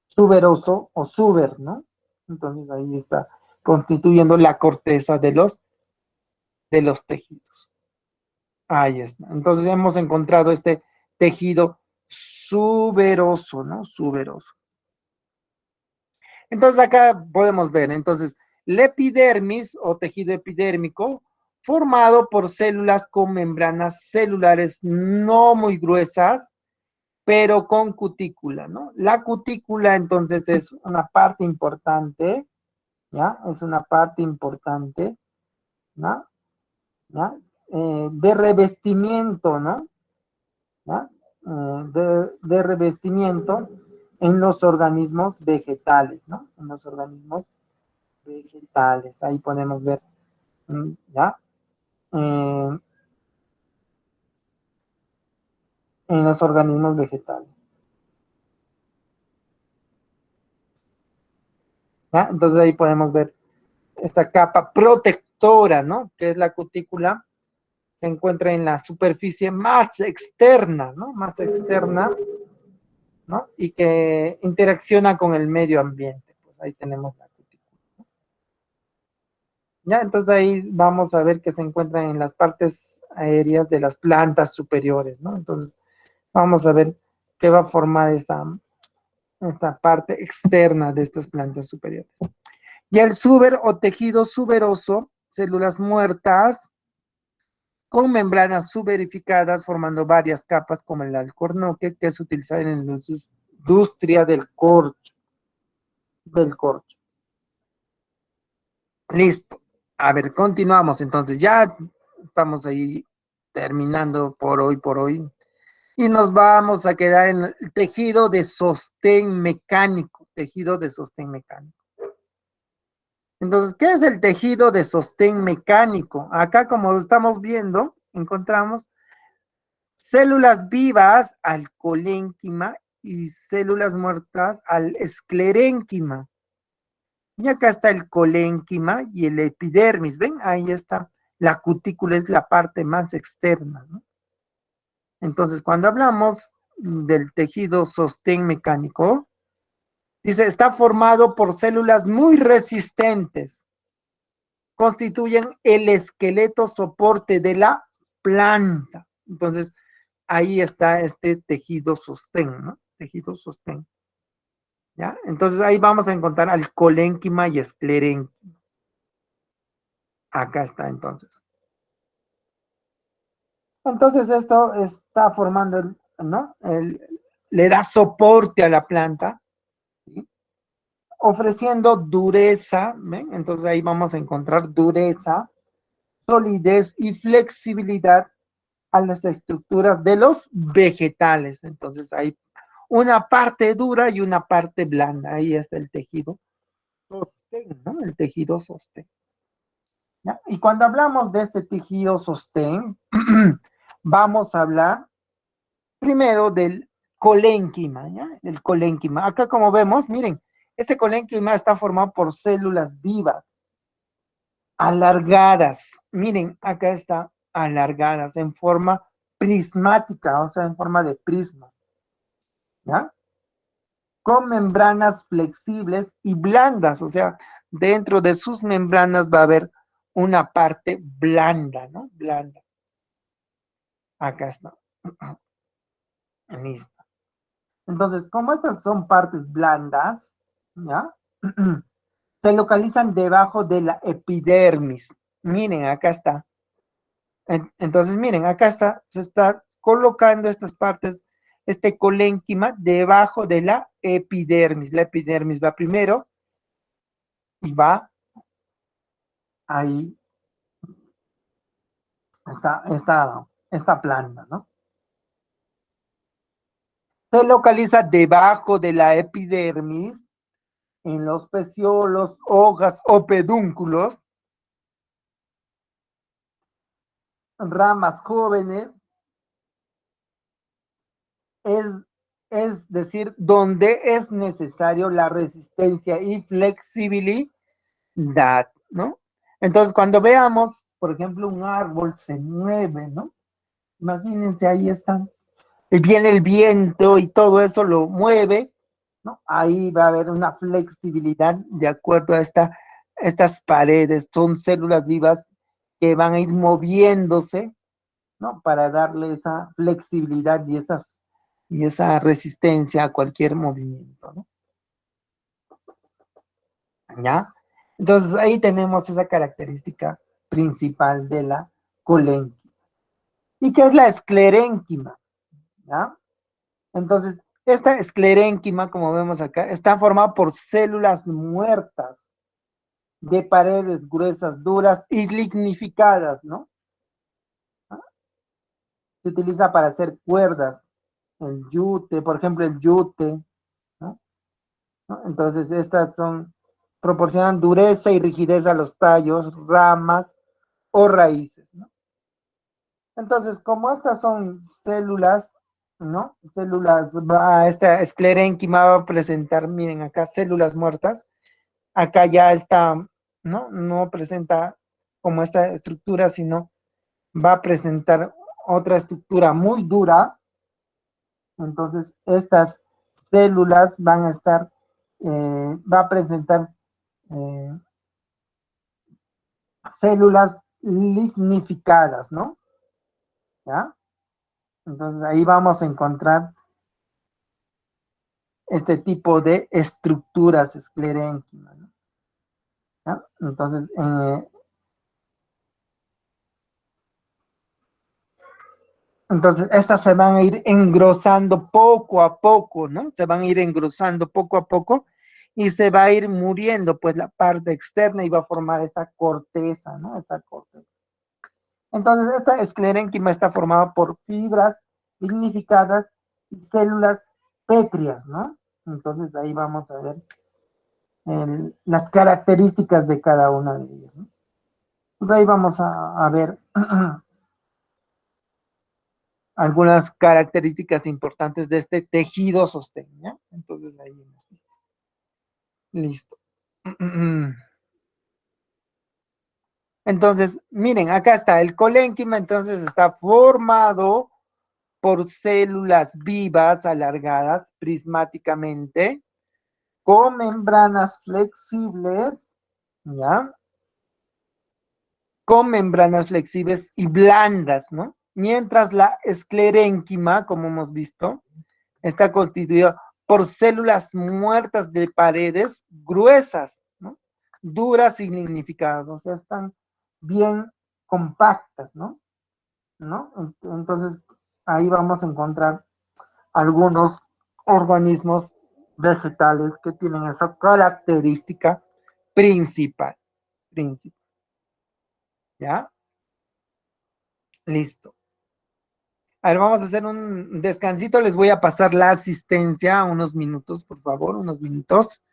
suberoso o suber, ¿no? Entonces ahí está constituyendo la corteza de los tejidos. Ahí está. Entonces hemos encontrado este tejido suberoso, ¿no? Suberoso. Entonces acá podemos ver, entonces, la epidermis o tejido epidérmico formado por células con membranas celulares no muy gruesas, pero con cutícula, ¿no? La cutícula entonces es una parte importante, ¿ya? Es una parte importante, ¿no? ¿Ya? De revestimiento, ¿no? ¿Ya? De revestimiento en los organismos vegetales, ¿no? En los organismos vegetales, ahí podemos ver, ¿ya? Eh, en los organismos vegetales, ¿ya? Entonces ahí podemos ver esta capa protectora, ¿no? Que es la cutícula, se encuentra en la superficie más externa, ¿no? Más externa, ¿no? Y que interacciona con el medio ambiente. Pues ahí tenemos la cutícula. Ya, entonces ahí vamos a ver que se encuentra en las partes aéreas de las plantas superiores, ¿no? Entonces vamos a ver qué va a formar esta parte externa de estas plantas superiores. Y el suber o tejido suberoso, células muertas con membranas suberificadas formando varias capas como el alcornoque que es utilizado en la industria del corcho. Listo. A ver, continuamos entonces. Ya estamos ahí terminando por hoy. Y nos vamos a quedar en el tejido de sostén mecánico. Tejido de sostén mecánico. Entonces, ¿qué es el tejido de sostén mecánico? Acá, como estamos viendo, encontramos células vivas al colénquima y células muertas al esclerénquima. Y acá está el colénquima y el epidermis. ¿Ven? Ahí está. La cutícula es la parte más externa, ¿no? Entonces, cuando hablamos del tejido sostén mecánico, dice, está formado por células muy resistentes. Constituyen el esqueleto soporte de la planta. Entonces, ahí está este tejido sostén, ¿no? Tejido sostén. ¿Ya? Entonces, ahí vamos a encontrar al colénquima y esclerénquima. Acá está, entonces. Entonces, esto está formando, ¿no? Le da soporte a la planta, ¿sí? Ofreciendo dureza, ¿ven? Entonces, ahí vamos a encontrar dureza, solidez y flexibilidad a las estructuras de los vegetales. Entonces hay una parte dura y una parte blanda. Ahí está el tejido sostén, ¿no? El tejido sostén. ¿Ya? Y cuando hablamos de este tejido sostén, vamos a hablar primero del colénquima, ¿ya? El colénquima. Acá como vemos, miren, este colénquima está formado por células vivas, alargadas. Miren, acá está alargadas en forma prismática, o sea, en forma de prisma, ¿ya? Con membranas flexibles y blandas, o sea, dentro de sus membranas va a haber una parte blanda, ¿no? Blanda. Acá está. Listo. Entonces, como estas son partes blandas, ¿ya? Se localizan debajo de la epidermis. Miren, acá está. Entonces, miren, acá está, se está colocando estas partes, este colénquima debajo de la epidermis. La epidermis va primero y va ahí, esta planta, ¿no? Se localiza debajo de la epidermis, en los peciolos, hojas o pedúnculos, ramas jóvenes, es, es decir, donde es necesario la resistencia y flexibilidad, ¿no? Entonces, cuando veamos, por ejemplo, un árbol se mueve, ¿no? Imagínense, ahí están. Y viene el viento y todo eso lo mueve, ¿no? Ahí va a haber una flexibilidad de acuerdo a estas paredes. Son células vivas que van a ir moviéndose, ¿no? Para darle esa flexibilidad y esa resistencia a cualquier movimiento, ¿no? ¿Ya? Entonces ahí tenemos esa característica principal de la colénquima. ¿Y qué es la esclerénquima? ¿Ya? Entonces, esta esclerénquima, como vemos acá, está formada por células muertas de paredes gruesas, duras y lignificadas, ¿no? Se utiliza para hacer cuerdas, el yute, por ejemplo, el yute, ¿no? Entonces, estas proporcionan dureza y rigidez a los tallos, ramas o raíces, ¿no? Entonces, como estas son células, ¿no? Esta esclerénquima va a presentar, miren acá, células muertas. Acá ya está, ¿no? No presenta como esta estructura, sino va a presentar otra estructura muy dura. Entonces, estas células van a estar, va a presentar eh, células lignificadas, ¿no? ¿Ya? Entonces, ahí vamos a encontrar este tipo de estructuras esclerénquimas, ¿no? ¿Ya? Entonces, estas se van a ir engrosando poco a poco, ¿no? Se van a ir engrosando poco a poco y se va a ir muriendo, pues, la parte externa y va a formar esa corteza, ¿no? Esa corteza. Entonces, esta esclerénquima está formada por fibras lignificadas y células pétreas, ¿no? Entonces, ahí vamos a ver las características de cada una de ellas, ¿no? Entonces, ahí vamos a ver algunas características importantes de este tejido sostén, ¿ya? Entonces ahí hemos visto. Listo. Entonces, miren, acá está el colénquima, entonces está formado por células vivas alargadas prismáticamente con membranas flexibles, ¿ya? Con membranas flexibles y blandas, ¿no? Mientras la esclerénquima, como hemos visto, está constituida por células muertas de paredes gruesas, ¿no? Duras y lignificadas, o sea, están bien compactas, ¿no? ¿No? Entonces, ahí vamos a encontrar algunos organismos vegetales que tienen esa característica principal. ¿Ya? Listo. A ver, vamos a hacer un descansito. Les voy a pasar la asistencia unos minutos, por favor, unos minutos.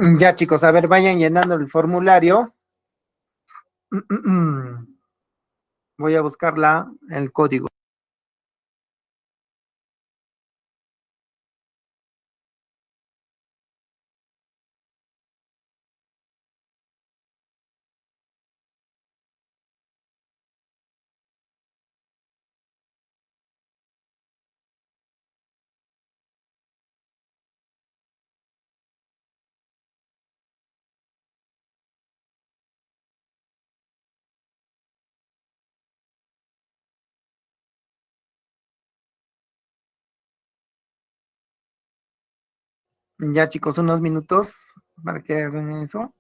Ya, chicos, a ver, vayan llenando el formulario. Voy a buscar el código. Ya, chicos, unos minutos para que hagan eso.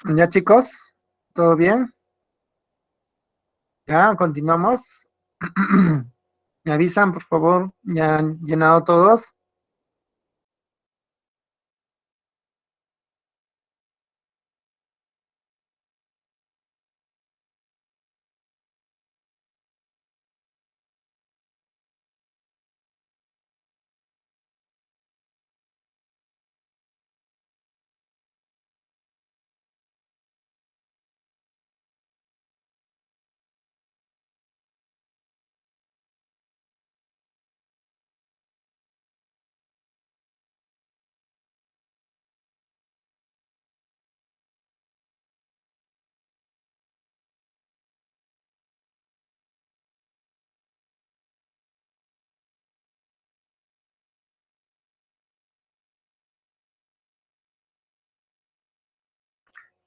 Ya, chicos, ¿todo bien? Ya, continuamos. Me avisan, por favor, ya han llenado todos.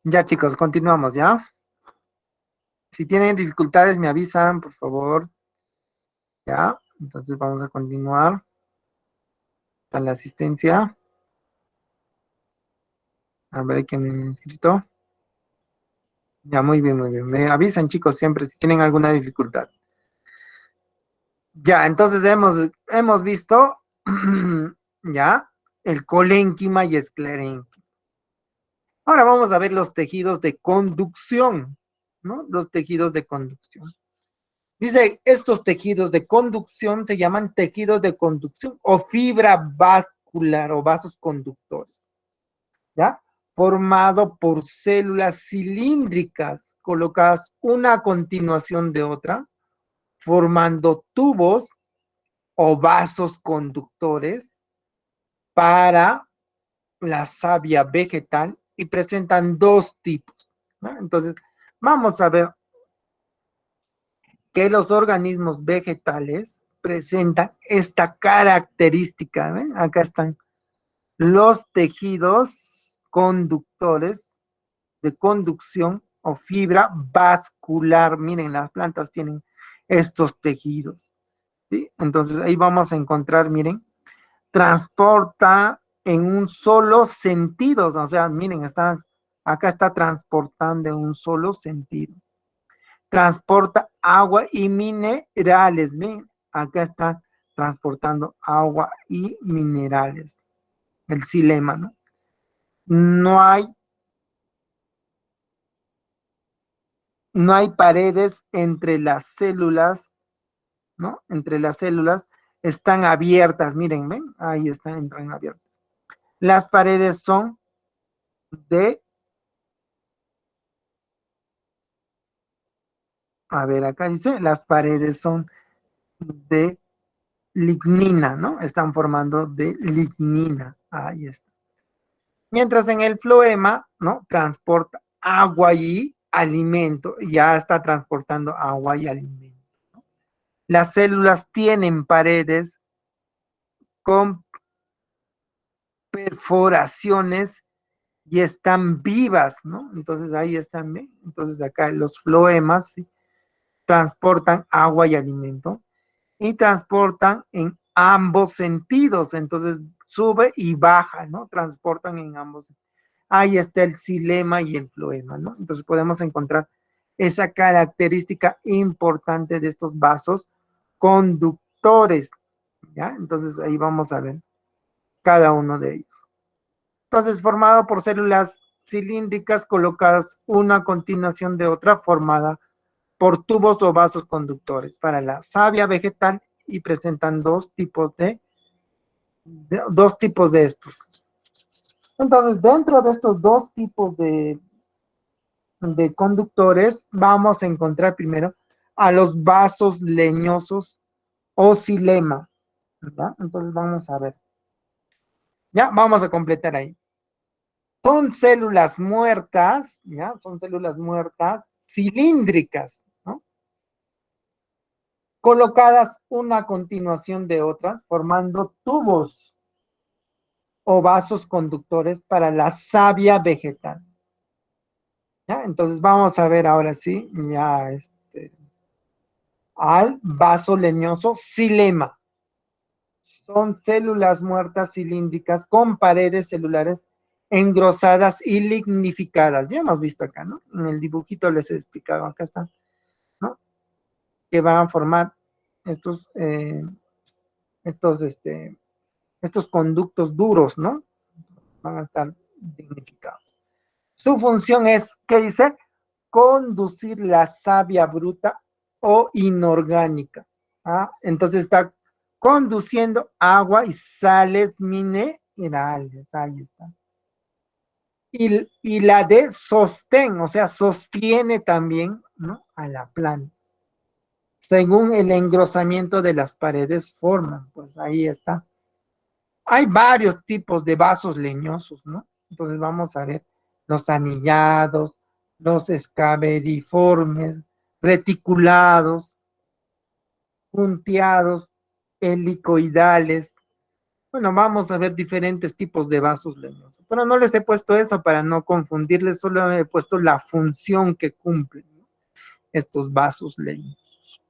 Ya, chicos, continuamos, ¿ya? Si tienen dificultades, me avisan, por favor. Ya, entonces vamos a continuar. Está la asistencia. A ver quién me ha inscrito. Ya, muy bien, muy bien. Me avisan, chicos, siempre si tienen alguna dificultad. Ya, entonces hemos visto ya el colénquima y esclerénquima. Ahora vamos a ver los tejidos de conducción, ¿no? Los tejidos de conducción. Dice, estos tejidos de conducción se llaman tejidos de conducción o fibra vascular o vasos conductores, ¿ya? Formado por células cilíndricas colocadas una a continuación de otra, formando tubos o vasos conductores para la savia vegetal y presentan dos tipos, ¿no? Entonces, vamos a ver que los organismos vegetales presentan esta característica, ¿ven? Acá están los tejidos conductores de conducción o fibra vascular. Miren, las plantas tienen estos tejidos, ¿sí? Entonces ahí vamos a encontrar, miren, transporta en un solo sentido, o sea, miren, acá está transportando en un solo sentido. Transporta agua y minerales, miren, acá está transportando agua y minerales, el xilema, ¿no? No hay, no hay paredes entre las células, ¿no? Entre las células están abiertas, miren, ven, ahí están, entran abiertas. Las paredes son de, a ver, acá dice, las paredes son de lignina, ¿no? Están formando de lignina, ahí está. Mientras en el floema, ¿no? Transporta agua y alimento, ya está transportando agua y alimento. Las células tienen paredes con perforaciones y están vivas, ¿no? Entonces ahí están bien. Entonces acá los floemas, ¿sí?, transportan agua y alimento y transportan en ambos sentidos. Entonces sube y baja, ¿no? Transportan en ambos. Ahí está el xilema y el floema, ¿no? Entonces podemos encontrar esa característica importante de estos vasos conductores, ¿ya? Entonces ahí vamos a ver cada uno de ellos. Entonces, formado por células cilíndricas colocadas una a continuación de otra, formada por tubos o vasos conductores para la savia vegetal, y presentan dos tipos de estos. Entonces, dentro de estos dos tipos de conductores, vamos a encontrar primero a los vasos leñosos o xilema, ¿ya? Entonces vamos a ver. Ya, vamos a completar ahí. Son células muertas, ¿ya? Son células muertas cilíndricas, ¿no? Colocadas una a continuación de otra, formando tubos o vasos conductores para la savia vegetal. ¿Ya? Entonces vamos a ver ahora sí, ya al vaso leñoso xilema. Son células muertas cilíndricas con paredes celulares engrosadas y lignificadas. Ya hemos visto acá, ¿no? En el dibujito les he explicado, acá está, ¿no? Que van a formar estos, estos conductos duros, ¿no? Van a estar dignificados. Su función es, ¿qué dice? Conducir la savia bruta o inorgánica. ¿Ah? Entonces está conduciendo agua y sales minerales. Ahí está. Y la de sostén, o sea, sostiene también, ¿no?, a la planta. Según el engrosamiento de las paredes forman, pues ahí está. Hay varios tipos de vasos leñosos, ¿no? Entonces vamos a ver los anillados, los escaberiformes, reticulados, punteados, helicoidales. Bueno, vamos a ver diferentes tipos de vasos leñosos. Pero no les he puesto eso para no confundirles, solo he puesto la función que cumplen, ¿no?, estos vasos leñosos.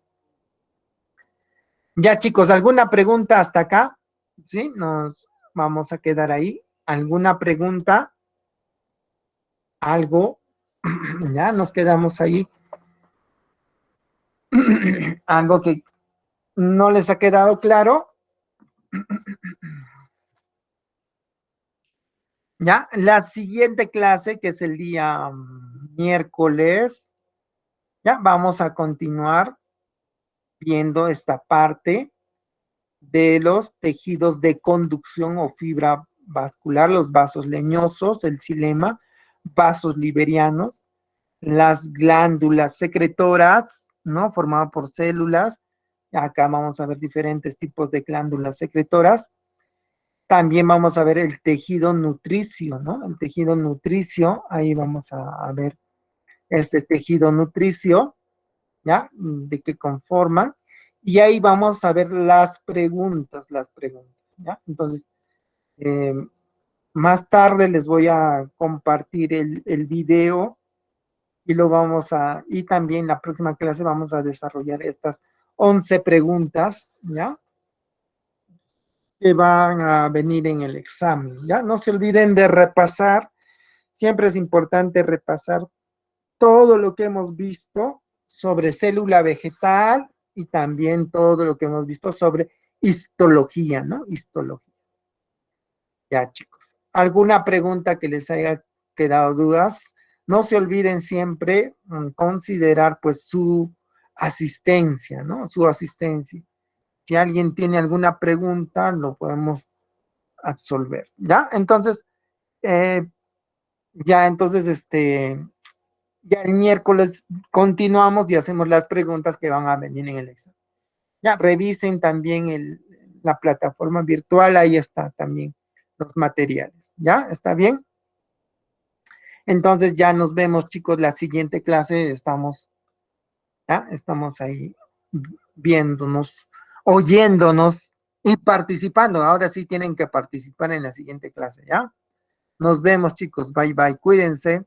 Ya, chicos, ¿alguna pregunta hasta acá? ¿Sí? Nos vamos a quedar ahí. ¿Alguna pregunta? ¿Algo? Ya nos quedamos ahí. ¿Algo que no les ha quedado claro? Ya, la siguiente clase, que es el día miércoles, ya vamos a continuar viendo esta parte de los tejidos de conducción o fibra vascular, los vasos leñosos, el xilema, vasos liberianos, las glándulas secretoras, ¿no?, formadas por células. Acá vamos a ver diferentes tipos de glándulas secretoras. También vamos a ver el tejido nutricio, ¿no? El tejido nutricio, ahí vamos a ver este tejido nutricio, ¿ya? De qué conforma. Y ahí vamos a ver las preguntas, ¿ya? Entonces, más tarde les voy a compartir el video y y también la próxima clase vamos a desarrollar estas 11 preguntas, ¿ya?, que van a venir en el examen, ¿ya? No se olviden de repasar, siempre es importante repasar todo lo que hemos visto sobre célula vegetal y también todo lo que hemos visto sobre histología, ¿no? Histología. Ya, chicos. ¿Alguna pregunta que les haya quedado dudas? No se olviden siempre considerar pues su asistencia, ¿no? Su asistencia. Si alguien tiene alguna pregunta, lo podemos absolver, ¿ya? Entonces, eh, ya el miércoles continuamos y hacemos las preguntas que van a venir en el examen. Ya, revisen también la plataforma virtual, ahí está también los materiales, ¿ya? ¿Está bien? Entonces ya nos vemos, chicos, la siguiente clase. Estamos ahí viéndonos, oyéndonos y participando. Ahora sí tienen que participar en la siguiente clase, ¿ya? Nos vemos, chicos. Bye, bye. Cuídense.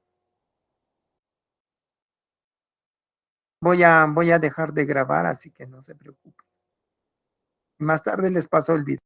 Voy a dejar de grabar, así que no se preocupen. Más tarde les paso el video.